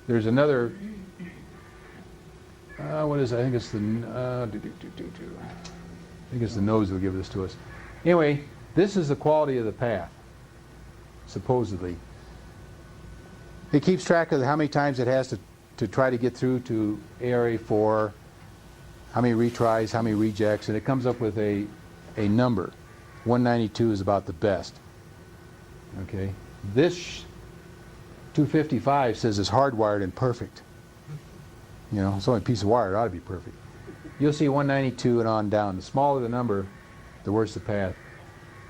There's another, what is it? I think it's the, I think it's the nodes that will give this to us. Anyway, this is the quality of the path, supposedly. It keeps track of how many times it has to try to get through to ARA4, how many retries, how many rejects, and it comes up with a number. 192 is about the best. Okay, this 255 says it's hardwired and perfect. You know, it's only a piece of wire, it ought to be perfect. You'll see 192 and on down. The smaller the number, the worse the path.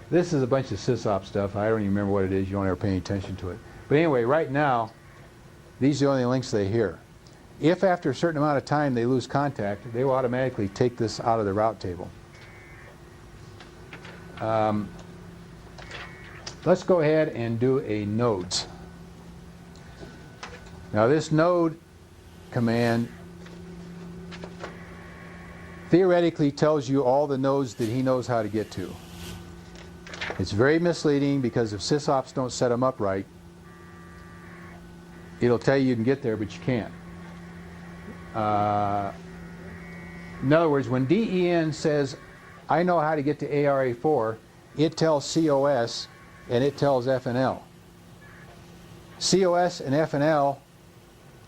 This is a bunch of sysop stuff. I don't even remember what it is. You don't ever pay any attention to it. But anyway, right now, these are the only links they hear. If after a certain amount of time they lose contact, they will automatically take this out of the route table. Let's go ahead and do a nodes. Now this node command theoretically tells you all the nodes that he knows how to get to. It's very misleading because if sysops don't set them up right, it'll tell you can get there, but you can't. In other words, when DEN says, I know how to get to ARA4, it tells COS and it tells FNL. COS and FNL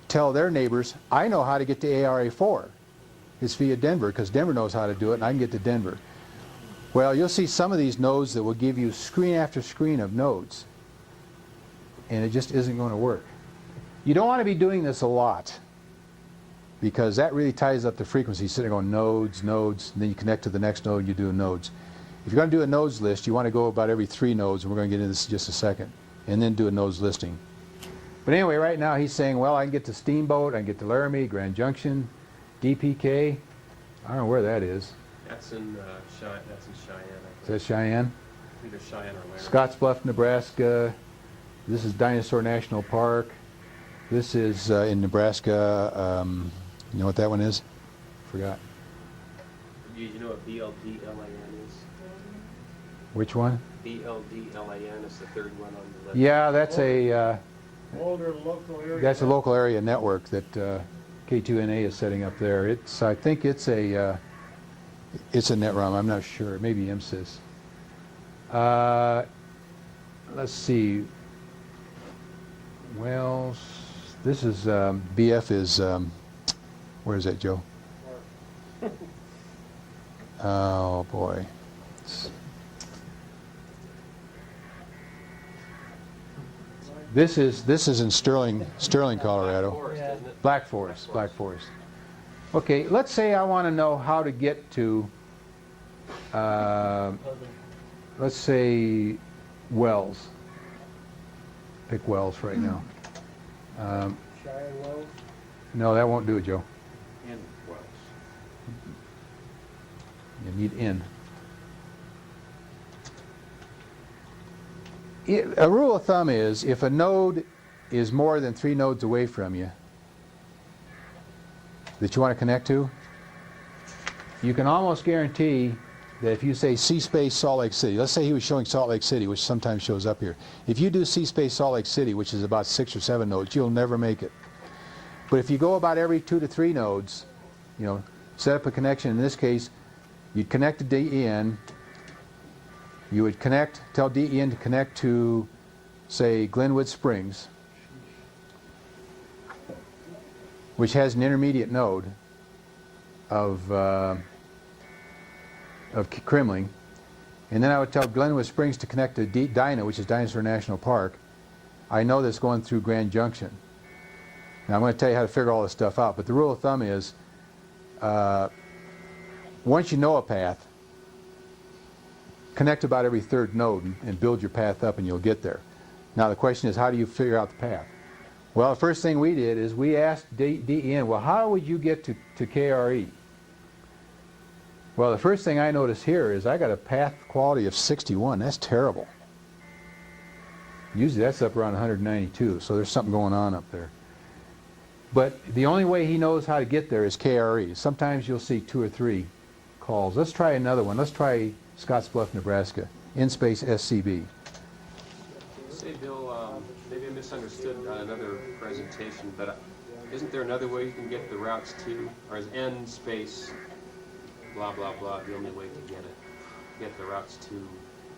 tell their neighbors, I know how to get to ARA4. It's via Denver, because Denver knows how to do it, and I can get to Denver. Well, you'll see some of these nodes that will give you screen after screen of nodes, and it just isn't going to work. You don't want to be doing this a lot, because that really ties up the frequency, sitting on nodes, nodes, and then you connect to the next node, you do nodes. If you're going to do a nodes list, you want to go about every 3 nodes, and we're going to get into this in just a second, and then do a nodes listing. But anyway, right now he's saying, well, I can get to Steamboat, I can get to Laramie, Grand Junction, DPK. I don't know where that is.
That's in Cheyenne.
Is that Cheyenne?
Either Cheyenne or Laramie.
Scottsbluff, Nebraska. This is Dinosaur National Park. This is in Nebraska. You know what that one is? Forgot.
You know what BLDLAN is?
Which one?
BLDLAN is the third one on the list.
Yeah, that's a
Older local area.
that's a local area network that K2NA is setting up there. It's I think it's a NetROM. I'm not sure. Maybe MSys. Let's see. Well, this is BF is where is that, Joe? Oh boy. This is in Sterling, Colorado.
Forest, isn't it?
Black Forest. Okay, let's say I want to know how to get to, let's say, Wells. Pick Wells right now.
Cheyenne Wells.
No, that won't do it, Joe.
In Wells.
You need in. A rule of thumb is if a node is more than 3 nodes away from you that you want to connect to, you can almost guarantee that if you say C-space Salt Lake City, let's say he was showing Salt Lake City, which sometimes shows up here. If you do C-space Salt Lake City, which is about 6 or 7 nodes, you'll never make it. But if you go about every 2 to 3 nodes, you know, set up a connection. In this case, you'd connect to DEN. You would connect, tell DEN to connect to, say, Glenwood Springs, which has an intermediate node of Kremling. And then I would tell Glenwood Springs to connect to DINA, which is Dinosaur National Park. I know that's going through Grand Junction. Now I'm going to tell you how to figure all this stuff out, but the rule of thumb is once you know a path, connect about every 3rd node and build your path up and you'll get there. Now the question is, how do you figure out the path? Well, the first thing we did is we asked DEN, well, how would you get to KRE? Well, the first thing I notice here is I got a path quality of 61. That's terrible. Usually that's up around 192, so there's something going on up there. But the only way he knows how to get there is KRE. Sometimes you'll see 2 or 3 calls. Let's try another one. Let's try Scottsbluff, Nebraska, in-space SCB.
Say, Bill, maybe I misunderstood another presentation, but isn't there another way you can get the routes to, or is N space blah, blah, blah the only way to get the routes to?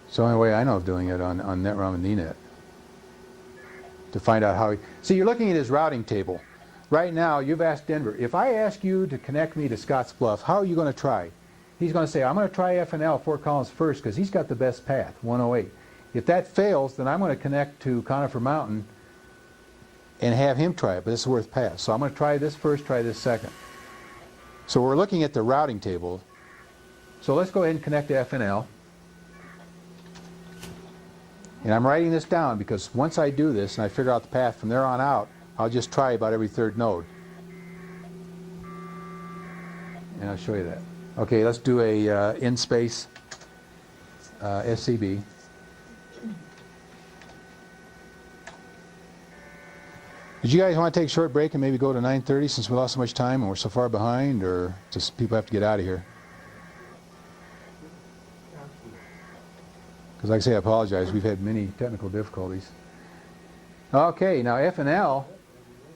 It's the only way I know of doing it on NetROM and DNet. to find out how he... See, you're looking at his routing table. Right now, you've asked Denver, if I ask you to connect me to Scotts Bluff, how are you going to try? He's going to say, I'm going to try F&L, Fort Collins first, because he's got the best path, 108. If that fails, then I'm going to connect to Conifer Mountain and have him try it, but it's worth pass. So I'm going to try this first, try this second. So we're looking at the routing table. So let's go ahead and connect to F&L. And I'm writing this down because once I do this and I figure out the path from there on out, I'll just try about every third node. And I'll show you that. Okay, let's do a in-space SCB. Did you guys want to take a short break and maybe go to 9:30 since we lost so much time and we're so far behind, or just people have to get out of here? Because like I say, I apologize. We've had many technical difficulties. Okay, now F&L,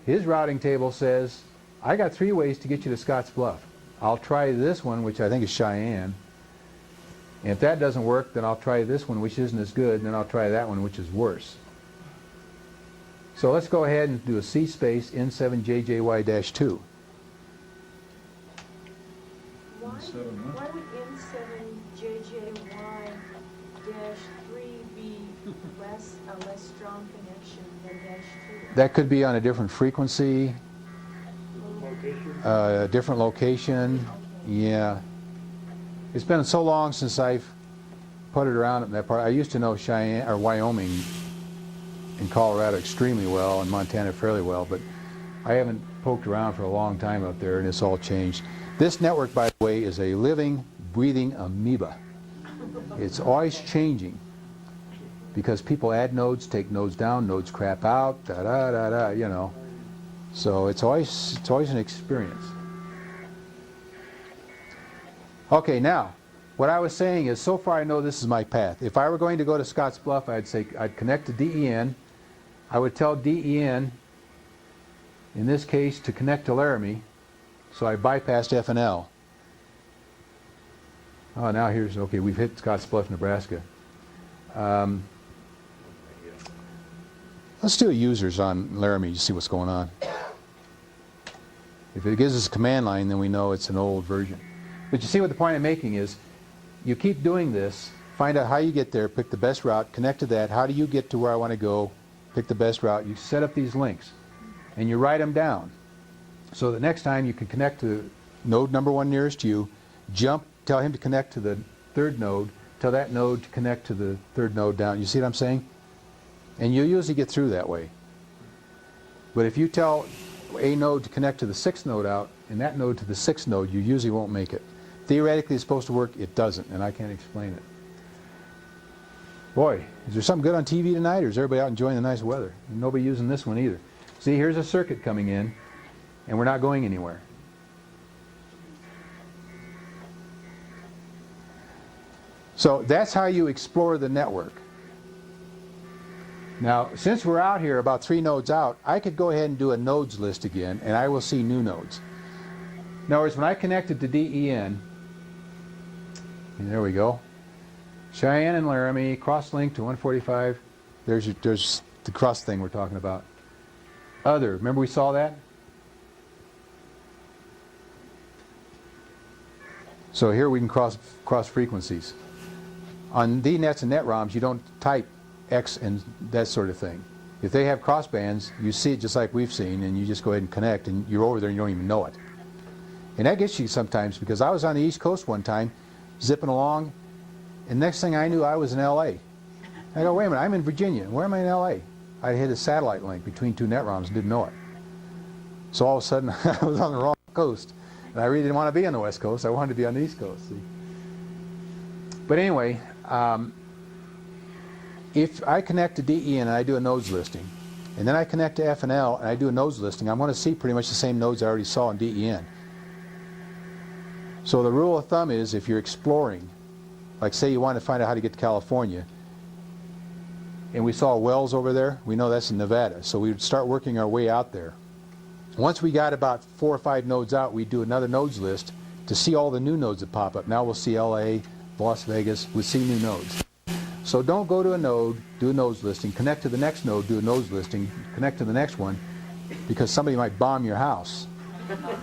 his routing table says, I got 3 ways to get you to Scotts Bluff. I'll try this one, which I think is Cheyenne. And if that doesn't work, then I'll try this one, which isn't as good, and then I'll try that one, which is worse. So let's go ahead and do a C space N7JJY-2.
Why would N7JJY-3 be a less strong connection than -2?
That could be on a different frequency, different location. Yeah. It's been so long since I've put it around in that part. I used to know Cheyenne or Wyoming and Colorado extremely well and Montana fairly well, but I haven't poked around for a long time up there, and it's all changed. This network, by the way, is a living, breathing amoeba. It's always changing because people add nodes, take nodes down, nodes crap out, da-da-da-da, you know. So it's always an experience. Okay, now, what I was saying is, so far I know this is my path. If I were going to go to Scotts Bluff, I'd say I'd connect to DEN. I would tell DEN, in this case, to connect to Laramie, so I bypassed F&L. Oh, now here's, okay, we've hit Scotts Bluff, Nebraska. Let's do a users on Laramie to see what's going on. If it gives us a command line, then we know it's an old version. But you see what the point I'm making is, you keep doing this, find out how you get there, pick the best route, connect to that, how do you get to where I want to go, pick the best route, you set up these links, and you write them down. So that next time you can connect to node number 1 nearest you, jump, tell him to connect to the 3rd node, tell that node to connect to the 3rd node down. You see what I'm saying? And you usually get through that way. But if you tell a node to connect to the 6th node out, and that node to the 6th node, you usually won't make it. Theoretically it's supposed to work, it doesn't, and I can't explain it. Boy, is there something good on TV tonight, or is everybody out enjoying the nice weather? And nobody using this one either. See, here's a circuit coming in, and we're not going anywhere. So that's how you explore the network. Now, since we're out here about 3 nodes out, I could go ahead and do a nodes list again, and I will see new nodes. In other words, when I connected to DEN, and there we go, Cheyenne and Laramie, cross-link to 145, there's the cross thing we're talking about. Other, remember we saw that? So here we can cross frequencies. On DNets and NetRoms, you don't type X and that sort of thing. If they have crossbands, you see it just like we've seen, and you just go ahead and connect, and you're over there and you don't even know it. And that gets you sometimes, because I was on the East Coast one time, zipping along, and next thing I knew, I was in L.A. I go, wait a minute, I'm in Virginia. Where am I in L.A.? I hit a satellite link between 2 NetRoms and didn't know it. So all of a sudden, I was on the wrong coast, and I really didn't want to be on the West Coast. I wanted to be on the East Coast. See? But anyway, if I connect to DEN and I do a nodes listing, and then I connect to F&L and I do a nodes listing, I'm going to see pretty much the same nodes I already saw in DEN. So the rule of thumb is, if you're exploring, like say you want to find out how to get to California, and we saw wells over there, we know that's in Nevada, so we would start working our way out there. Once we got about 4 or 5 nodes out, we'd do another nodes list to see all the new nodes that pop up. Now we'll see LA, Las Vegas, we'll see new nodes. So don't go to a node, do a nodes listing, connect to the next node, do a nodes listing, connect to the next one, because somebody might bomb your house,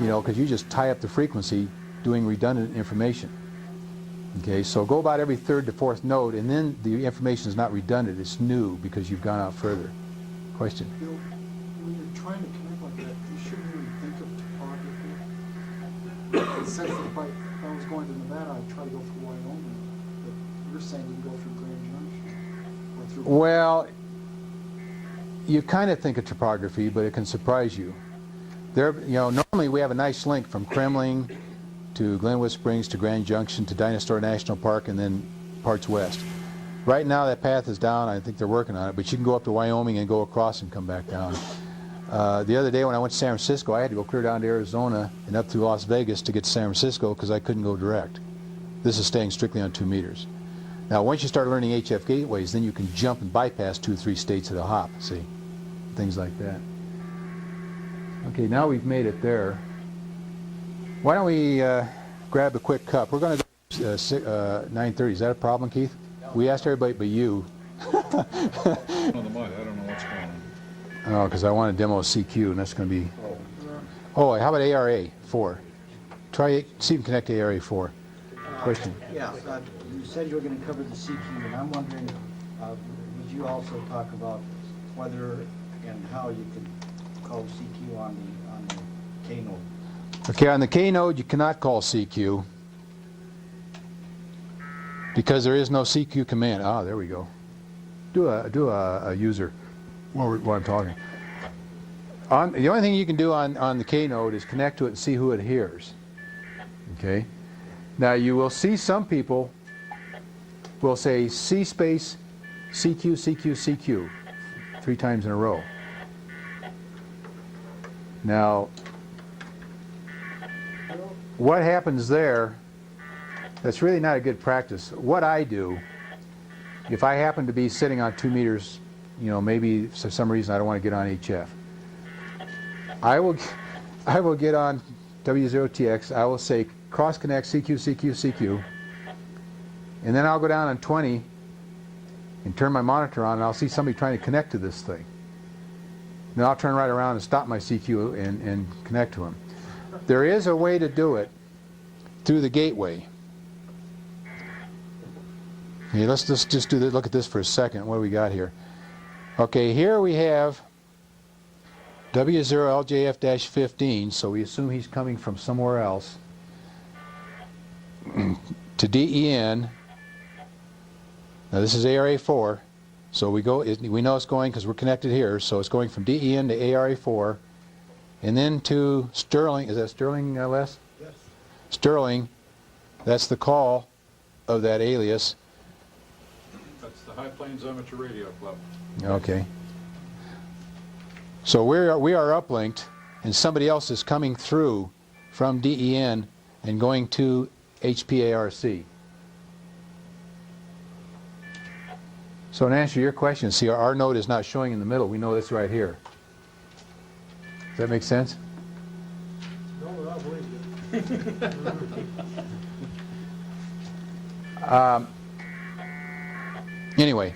you know, because you just tie up the frequency doing redundant information. Okay, so go about every third to fourth node, and then the information is not redundant, it's new because you've gone out further. Question?
Bill, when you're trying to connect like that, you shouldn't even think of topography. In the sense that if I was going to Nevada, I'd try to go through Wyoming, but you're saying you can go through Grand Junction or through...
Well, you kind of think of topography, but it can surprise you. There, you know, normally we have a nice link from Kremling to Glenwood Springs to Grand Junction to Dinosaur National Park and then parts west. Right now that path is down. I think they're working on it, but you can go up to Wyoming and go across and come back down. The other day when I went to San Francisco, I had to go clear down to Arizona and up through Las Vegas to get to San Francisco because I couldn't go direct. This is staying strictly on 2 meters. Now once you start learning HF gateways, then you can jump and bypass 2 or 3 states at a hop, see? Things like that. Okay, now we've made it there. Why don't we grab a quick cup? We're going to go 9:30. Is that a problem, Keith? We asked everybody but you.
On the mic, I don't know what's going on.
Oh, because I want to demo CQ, and that's going to be... Oh, how about ARA 4? Try it, see if you can connect to ARA 4. Question?
Yeah, you said you were going to cover the CQ, and I'm wondering, would you also talk about whether and how you could call CQ on the K node?
Okay, on the K node you cannot call CQ because there is no CQ command. Ah, there we go. Do a user while I'm talking. The only thing you can do on the K node is connect to it and see who it hears. Okay. Now you will see some people will say C space CQ CQ CQ 3 times in a row. Now, what happens there, that's really not a good practice. What I do, if I happen to be sitting on 2 meters, you know, maybe for some reason I don't want to get on HF, I will get on W0TX, I will say cross connect CQ, CQ, CQ, and then I'll go down on 20 and turn my monitor on and I'll see somebody trying to connect to this thing. Then I'll turn right around and stop my CQ and connect to them. There is a way to do it through the gateway. Okay, let's just do this. Look at this for a second. What do we got here? Okay, here we have W0LJF-15, so we assume he's coming from somewhere else, to DEN. Now this is ARA4, so we know it's going because we're connected here, so it's going from DEN to ARA4, and then to Sterling. Is that Sterling, Les?
Yes.
Sterling, that's the call of that alias.
That's the High Plains Amateur Radio Club.
Okay. So we are uplinked, and somebody else is coming through from DEN and going to HPARC. So in answer to your question, see, our node is not showing in the middle. We know this right here. Does that make sense?
No, I believe you.
Anyway,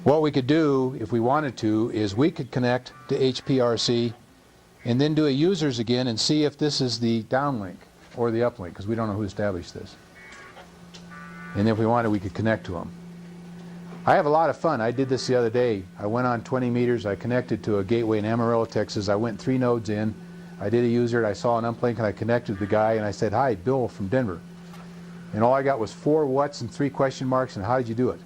what we could do, if we wanted to, is we could connect to HPRC and then do a users again and see if this is the downlink or the uplink, because we don't know who established this. And if we wanted, we could connect to them. I have a lot of fun. I did this the other day. I went on 20 meters. I connected to a gateway in Amarillo, Texas. I went 3 nodes in. I did a user. I saw an uplink, and I connected to the guy, and I said, "Hi, Bill from Denver." And all I got was 4 whats and 3 question marks, and how did you do it?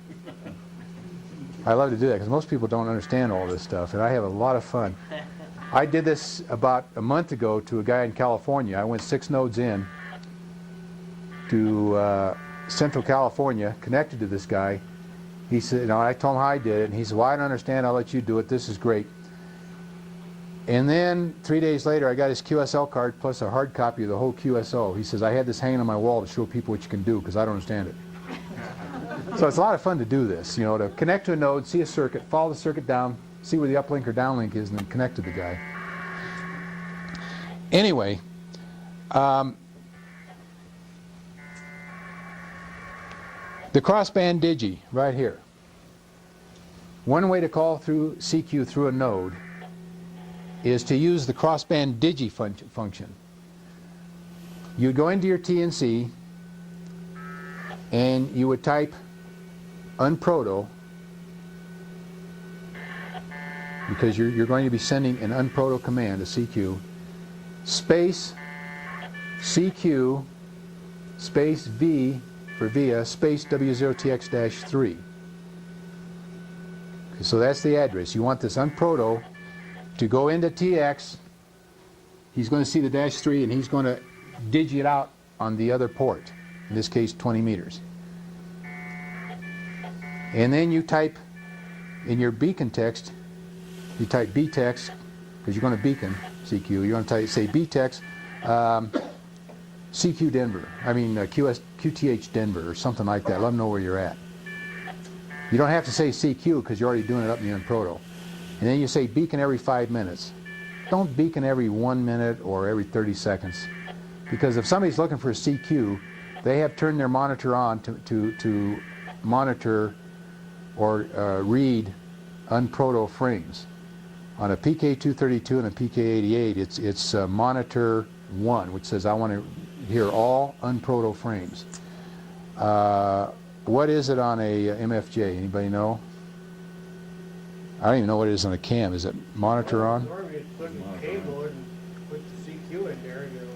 I love to do that, because most people don't understand all this stuff, and I have a lot of fun. I did this about a month ago to a guy in California. I went 6 nodes in to Central California, connected to this guy. He said, you know, I told him how I did it, and he said, "Well, I don't understand. I'll let you do it. This is great." And then 3 days later, I got his QSL card plus a hard copy of the whole QSO. He says, "I had this hanging on my wall to show people what you can do because I don't understand it." So it's a lot of fun to do this, you know, to connect to a node, see a circuit, follow the circuit down, see where the uplink or downlink is, and then connect to the guy. Anyway, The crossband digi, right here. One way to call through CQ through a node is to use the crossband digi function. You would go into your TNC and you would type unproto, because you're going to be sending an unproto command, a CQ, space CQ space V for via space W0TX-3. Okay, so that's the address. You want this unproto to go into TX. He's going to see the -3 and he's going to digi it out on the other port, in this case 20 meters. And then you type in your beacon text, you type btext, because you're going to beacon CQ, you're going to type, say btext CQ Denver, QTH Denver or something like that. Let them know where you're at. You don't have to say CQ because you're already doing it up in the unproto. And then you say beacon every 5 minutes. Don't beacon every 1 minute or every 30 seconds. Because if somebody's looking for a CQ, they have turned their monitor on to monitor or read unproto frames. On a PK232 and a PK88, it's monitor 1, which says I want to hear all unproto frames. What is it on a MFJ? Anybody know? I don't even know what it is on a cam. Is it monitor on?
Normally it's put in the cable and put the CQ in there, and it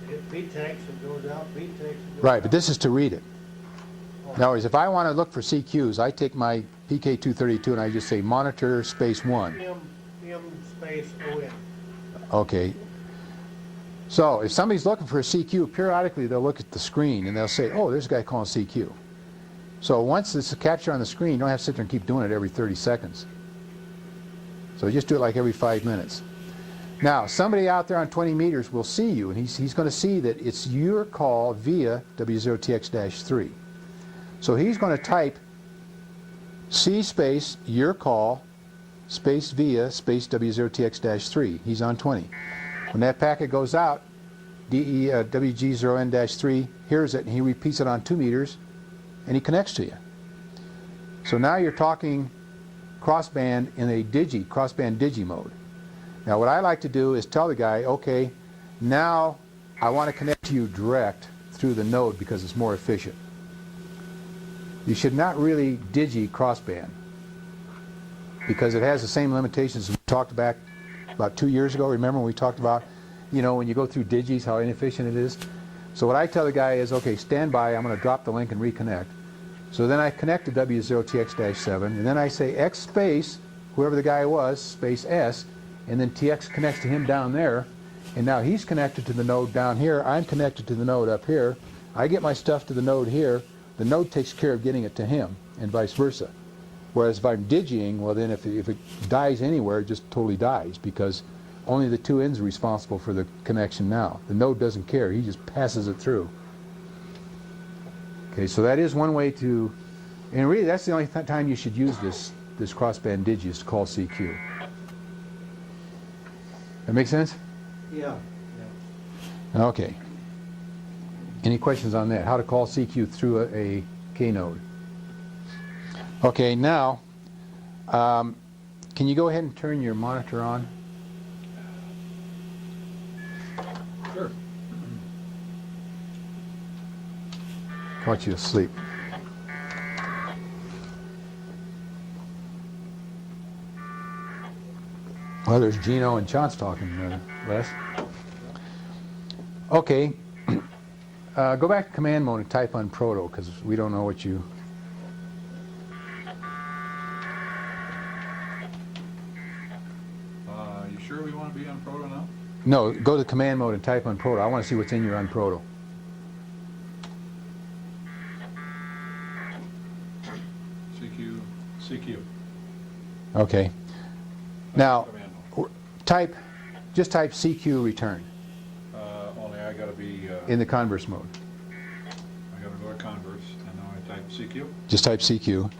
hit BTEX and goes out, BTEX and goes
Right,
out.
but this is to read it. In other words, if I want to look for CQs, I take my PK232 and I just say monitor space 1.
M space ON.
Okay. So if somebody's looking for a CQ, periodically they'll look at the screen and they'll say, oh, there's a guy calling CQ. So once it's captured on the screen, you don't have to sit there and keep doing it every 30 seconds. So just do it like every 5 minutes. Now, somebody out there on 20 meters will see you, and he's going to see that it's your call via W0TX-3. So he's going to type C space your call space via space W0TX-3. He's on 20. When that packet goes out, WG0N-3 hears it and he repeats it on 2 meters and he connects to you. So now you're talking crossband in a crossband digi mode. Now what I like to do is tell the guy, okay, now I want to connect to you direct through the node because it's more efficient. You should not really digi crossband because it has the same limitations we talked back about 2 years ago. Remember when we talked about, when you go through digis, how inefficient it is? So what I tell the guy is, okay, stand by, I'm going to drop the link and reconnect. So then I connect to W0TX-7, and then I say X space, whoever the guy was, space S, and then TX connects to him down there, and now he's connected to the node down here, I'm connected to the node up here, I get my stuff to the node here, the node takes care of getting it to him, and vice versa. Whereas if I'm digiing, well then if it dies anywhere, it just totally dies, because only the two ends are responsible for the connection now. The node doesn't care, he just passes it through. Okay, so that is one way to, and really that's the only time you should use this crossband digi is to call CQ. That make sense?
Yeah.
Okay. Any questions on that? How to call CQ through a K node? Okay, now, can you go ahead and turn your monitor on?
Sure.
Caught you asleep. Well, there's Gino and Chance talking, Les. Okay, go back to command mode and type unproto because we don't know what you...
You sure we want to be on proto now?
No, go to command mode and type unproto. I want to see what's in your unproto.
CQ.
Okay. Now,
Command
just type CQ return
mode. Only I got to be.
in the converse mode.
I got to go to converse, and now I type CQ.
Just type CQ.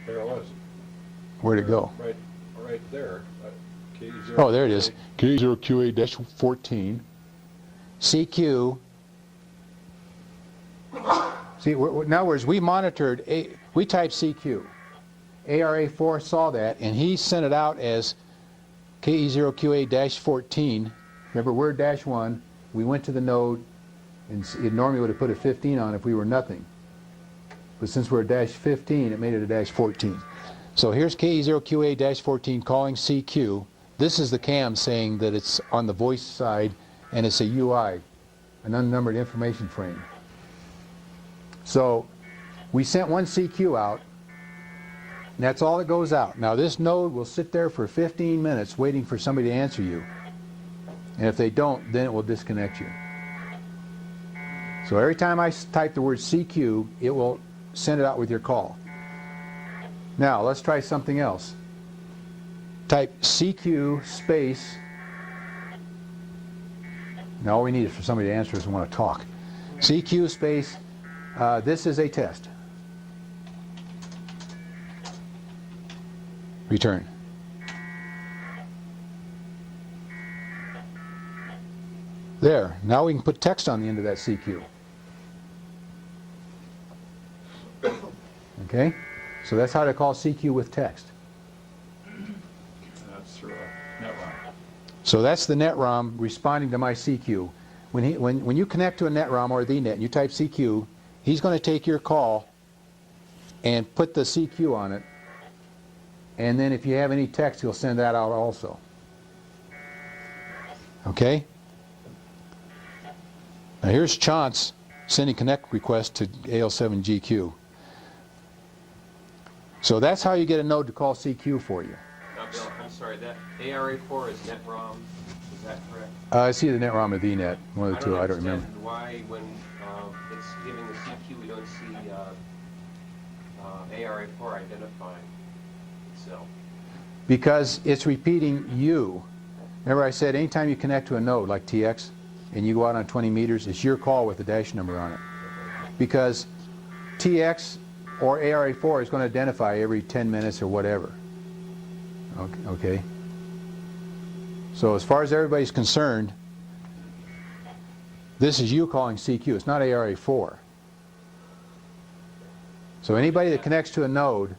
There it was.
Where'd it go?
Right there. K0.
Oh, there it is. K0QA-14. CQ. See, in other words, we monitored, we typed CQ. ARA4 saw that, and he sent it out as KE0QA-14. Remember, we're -1. We went to the node, and it normally would have put a 15 on if we were nothing. But since we're a -15, it made it a -14. So here's KE0QA-14 calling CQ. This is the cam saying that it's on the voice side, and it's a UI, an unnumbered information frame. So we sent one CQ out, and that's all that goes out. Now this node will sit there for 15 minutes waiting for somebody to answer you. And if they don't, then it will disconnect you. So every time I type the word CQ, it will send it out with your call. Now let's try something else. Type CQ space. Now all we need is for somebody to answer us and want to talk. CQ space, this is a test. Return. There, now we can put text on the end of that CQ. Okay? So that's how to call CQ with text.
That's through a NetROM.
So that's the NetROM responding to my CQ. When you connect to a NetROM or the net and you type CQ, he's going to take your call and put the CQ on it. And then if you have any text, he'll send that out also. Okay? Now here's Chance sending connect request to AL7GQ. So that's how you get a node to call CQ for you.
Now, Bill, I'm sorry, that ARA4 is NetROM, is that correct?
It's either NetROM or VNet, one of the two, I don't remember.
understand why when it's giving the CQ, we don't see ARA4 identifying itself.
Because it's repeating you. Remember I said anytime you connect to a node like TX and you go out on 20 meters, it's your call with the dash number on it. Because TX or ARA4 is going to identify every 10 minutes or whatever. Okay? So as far as everybody's concerned, this is you calling CQ. It's not ARA4. So anybody that connects to a node,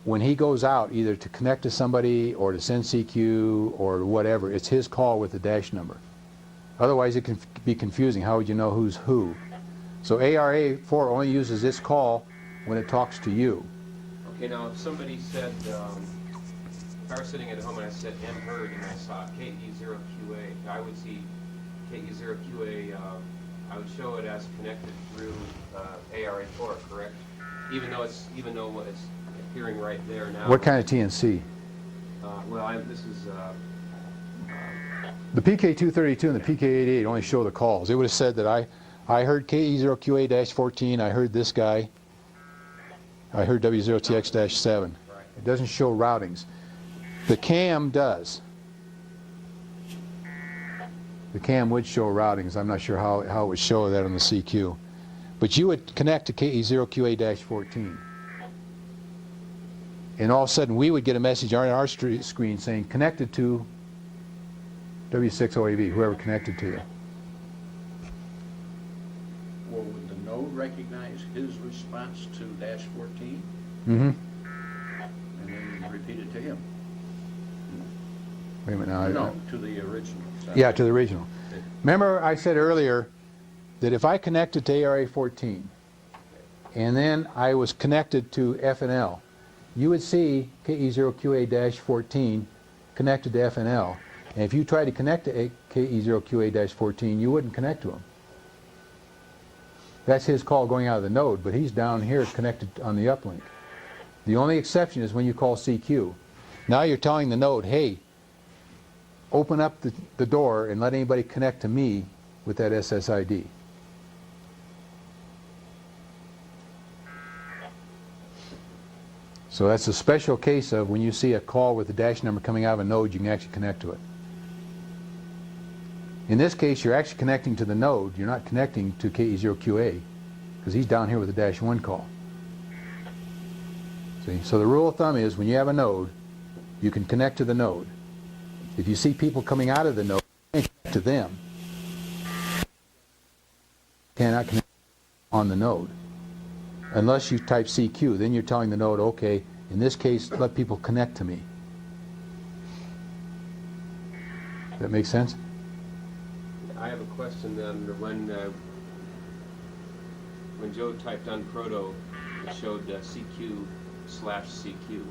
when he goes out either to connect to somebody or to send CQ or whatever, it's his call with the dash number. Otherwise it can be confusing. How would you know who's who? So ARA4 only uses this call when it talks to you.
Okay, now if somebody said, if I were sitting at home and I said M heard and I saw KE0QA, I would see KE0QA, I would show it as connected through ARA4, correct? Even though it's appearing right there now.
What kind of TNC?
This is
The PK232 and the PK88 only show the calls. It would have said that I heard KE0QA-14, I heard this guy, I heard W0TX-7.
right.
It doesn't show routings. The CAM does. The CAM would show routings. I'm not sure how it would show that on the CQ. But you would connect to KE0QA-14. And all of a sudden we would get a message on our screen saying connected to W6OAV, whoever connected to you.
Well, would the node recognize his response to dash 14?
Mm-hmm.
And then repeat it to him?
Wait a minute now.
No, to the original.
Yeah, to the original. Remember I said earlier that if I connected to ARA14 and then I was connected to FNL, you would see KE0QA-14 connected to FNL. And if you tried to connect to KE0QA-14, you wouldn't connect to him. That's his call going out of the node, but he's down here connected on the uplink. The only exception is when you call CQ. Now you're telling the node, hey, open up the door and let anybody connect to me with that SSID. So that's a special case of when you see a call with the dash number coming out of a node, you can actually connect to it. In this case, you're actually connecting to the node. You're not connecting to KE0QA because he's down here with a dash 1 call. See? So the rule of thumb is when you have a node, you can connect to the node. If you see people coming out of the node, you can connect to them. cannot connect on the node. Unless you type CQ, then you're telling the node, okay, in this case, let people connect to me. That make sense?
I have a question then. When Joe typed on proto, it showed CQ/CQ,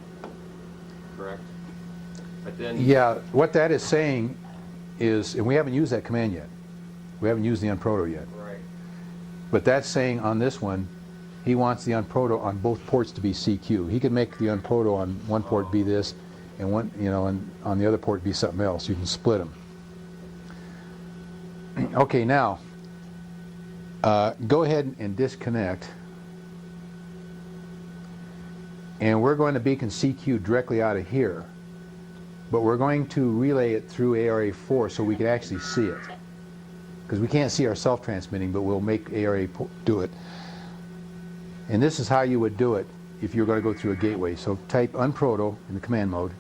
correct? But then
Yeah, what that is saying is, and we haven't used that command yet. We haven't used the unproto yet.
right.
But that's saying on this one, he wants the unproto on both ports to be CQ. He could make the unproto on one port be this, and one, and on the other port be something else. You can split them. Okay, now go ahead and disconnect, and we're going to beacon CQ directly out of here, but we're going to relay it through ARA4 so we can actually see it, because we can't see ourselves transmitting, but we'll make ARA do it. And this is how you would do it if you're going to go through a gateway. So type unproto in the command mode.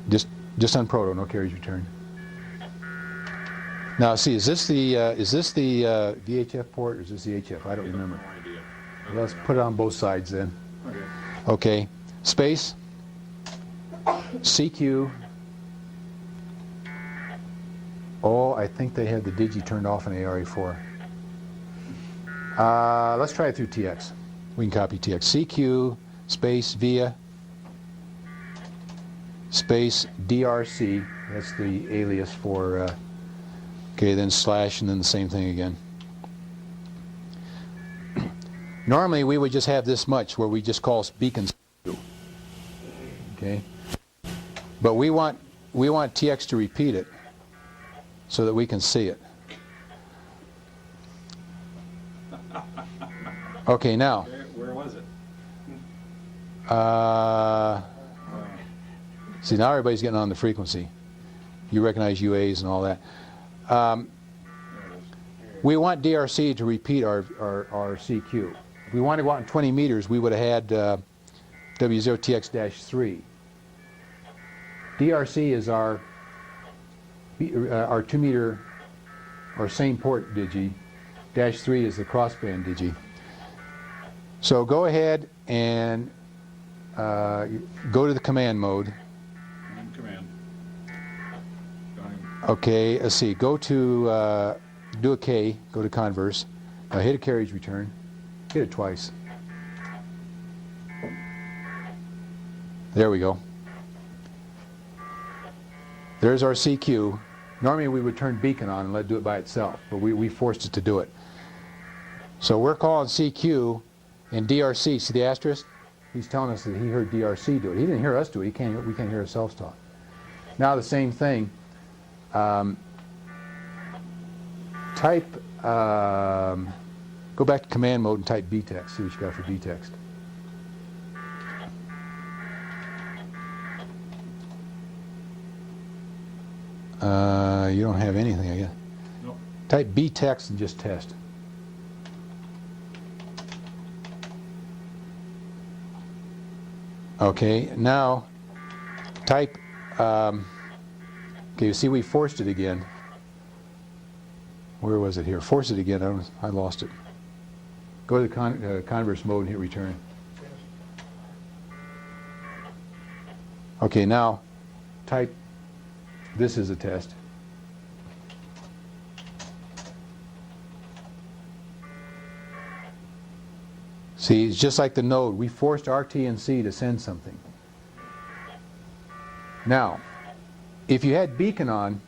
Just unproto, no carriage return. Now, see, is this the VHF port or is this the HF? I don't remember.
No idea.
Let's put it on both sides then.
Okay.
Okay, space, CQ. Oh, I think they had the digi turned off in ARA4. Let's try it through TX. We can copy TX. CQ, space, via, space, DRC. That's the alias for, okay, then slash, and then the same thing again. Normally, we would just have this much, where we just call beacons. Okay? But we want TX to repeat it, so that we can see it. Okay, now.
Where was it?
See, now everybody's getting on the frequency. You recognize UAs and all that. We want DRC to repeat our CQ. If we wanted to go out in 20 meters, we would have had W0TX-3. DRC is our 2 meter, or same port digi. -3 is the crossband digi. So go ahead and go to the command mode.
Command.
Okay, let's see. Go to do a K. Go to converse. Hit a carriage return. Hit it twice. There we go. There's our CQ. Normally we would turn beacon on and let it do it by itself, but we forced it to do it. So we're calling CQ and DRC. See the asterisk? He's telling us that he heard DRC do it. He didn't hear us do it. We can't hear ourselves talk. Now the same thing. Type, go back to command mode and type btext. See what you got for btext. You don't have anything, I guess.
Nope.
Type btext and just test. Okay, now type, okay, you see we forced it again. Where was it here? Force it again, I lost it. Go to the converse mode and hit return. Okay, now type, this is a test. See, it's just like the node. We forced RT&C to send something. Now, if you had beacon on,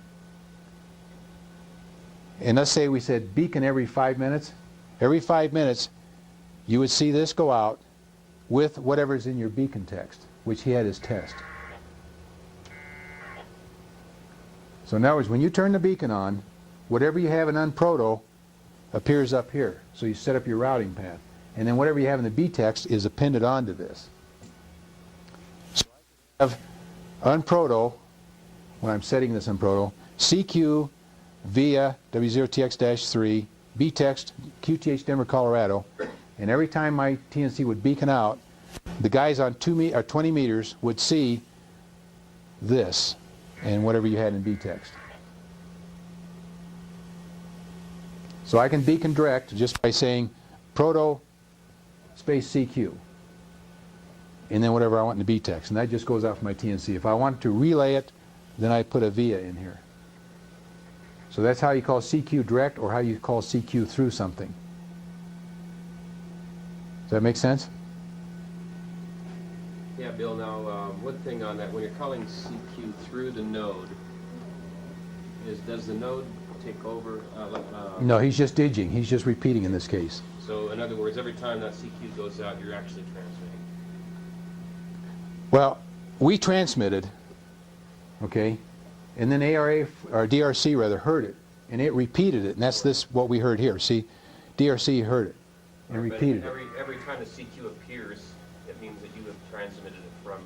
and let's say we said beacon every 5 minutes, you would see this go out with whatever's in your beacon text, which he had as test. So in other words, when you turn the beacon on, whatever you have in unproto appears up here. So you set up your routing path. And then whatever you have in the B text is appended onto this. So I have unproto, when I'm setting this unproto, CQ via W0TX-3, B text, QTH Denver, Colorado, and every time my TNC would beacon out, the guys on 20 meters would see this and whatever you had in B text. So I can beacon direct just by saying proto space CQ. And then whatever I want in the B text. And that just goes out for my TNC. If I want to relay it, then I put a via in here. So that's how you call CQ direct or how you call CQ through something. Does that make sense?
Yeah, Bill, now, one thing on that, when you're calling CQ through the node, does the node take over?
No, he's just diging. He's just repeating in this case.
So, in other words, every time that CQ goes out, you're actually transmitting.
Well, we transmitted, okay, and then ARA, or DRC rather, heard it, and it repeated it, and that's what we heard here. See, DRC heard it and
But
repeated it.
every time the CQ appears, it means that you have transmitted it from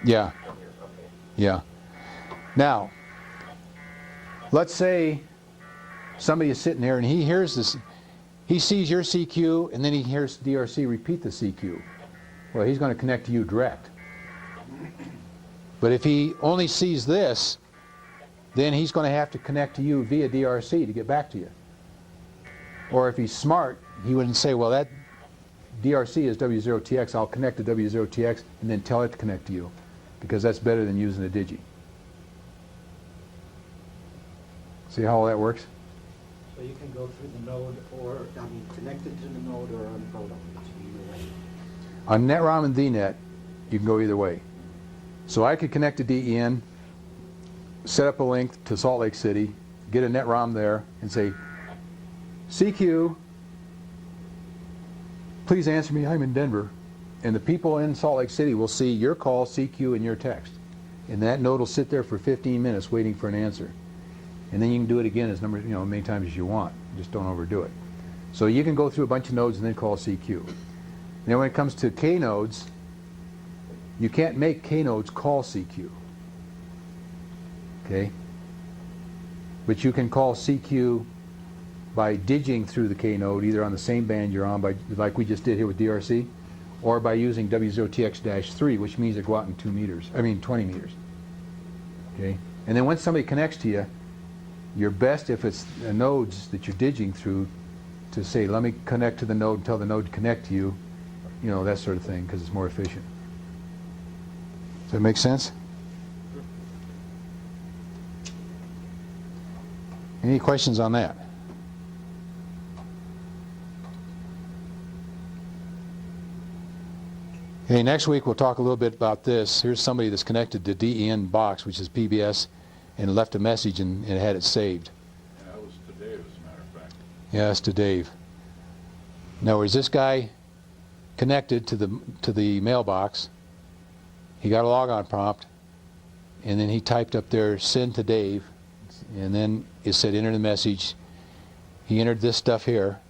Yeah,
here. Okay.
yeah. Now, let's say somebody is sitting there and he hears this, he sees your CQ, and then he hears DRC repeat the CQ. Well, he's going to connect to you direct. But if he only sees this, then he's going to have to connect to you via DRC to get back to you. Or if he's smart, he wouldn't say, well, that DRC is W0TX, I'll connect to W0TX and then tell it to connect to you, because that's better than using a digi. See how all that works?
So you can go through the node or, connected to the node or on proto, it's either way.
On NetROM and VNet, you can go either way. So I could connect to DEN, set up a link to Salt Lake City, get a NetROM there, and say, CQ, please answer me, I'm in Denver. And the people in Salt Lake City will see your call, CQ, and your text. And that node will sit there for 15 minutes waiting for an answer. And then you can do it again as many times as you want. Just don't overdo it. So you can go through a bunch of nodes and then call CQ. And then when it comes to K nodes, you can't make K nodes call CQ. Okay? But you can call CQ by diging through the K node, either on the same band you're on, like we just did here with DRC, or by using W0TX-3, which means they go out in 20 meters. Okay? And then when somebody connects to you, you're best, if it's nodes that you're diging through, to say, let me connect to the node and tell the node to connect to you, that sort of thing, because it's more efficient. Does that make sense? Any questions on that? Okay, next week we'll talk a little bit about this. Here's somebody that's connected to DEN box, which is PBS, and left a message and had it saved.
Yeah, that was to Dave, as a matter of fact.
Yeah, that's to Dave. Now, is this guy connected to the mailbox? He got a logon prompt, and then he typed up there, send to Dave, and then it said enter the message. He entered this stuff here.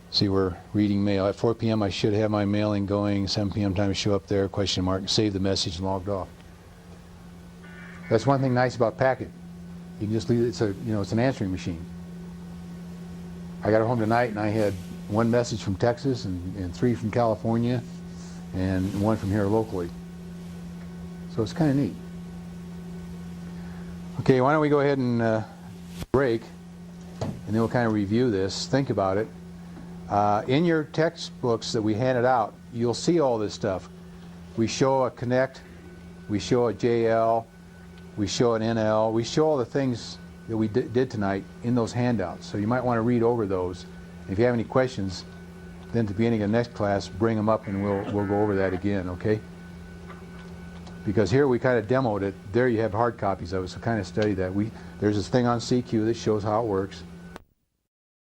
See, we're reading mail. At 4 p.m. I should have my mailing going. 7 p.m. time to show up there, question mark, save the message and logged off. That's one thing nice about Packet. You can just leave it, it's an answering machine. I got home tonight and I had one message from Texas and 3 from California and 1 from here locally. So it's kind of neat. Okay, why don't we go ahead and break, and then we'll kind of review this, think about it. In your textbooks that we handed out, you'll see all this stuff. We show a connect, we show a JL, we show an NL, we show all the things that we did tonight in those handouts. So you might want to read over those. If you have any questions, then at the beginning of the next class, bring them up and we'll go over that again, okay? Because here we kind of demoed it. There you have hard copies of it, so kind of study that. There's this thing on CQ that shows how it works.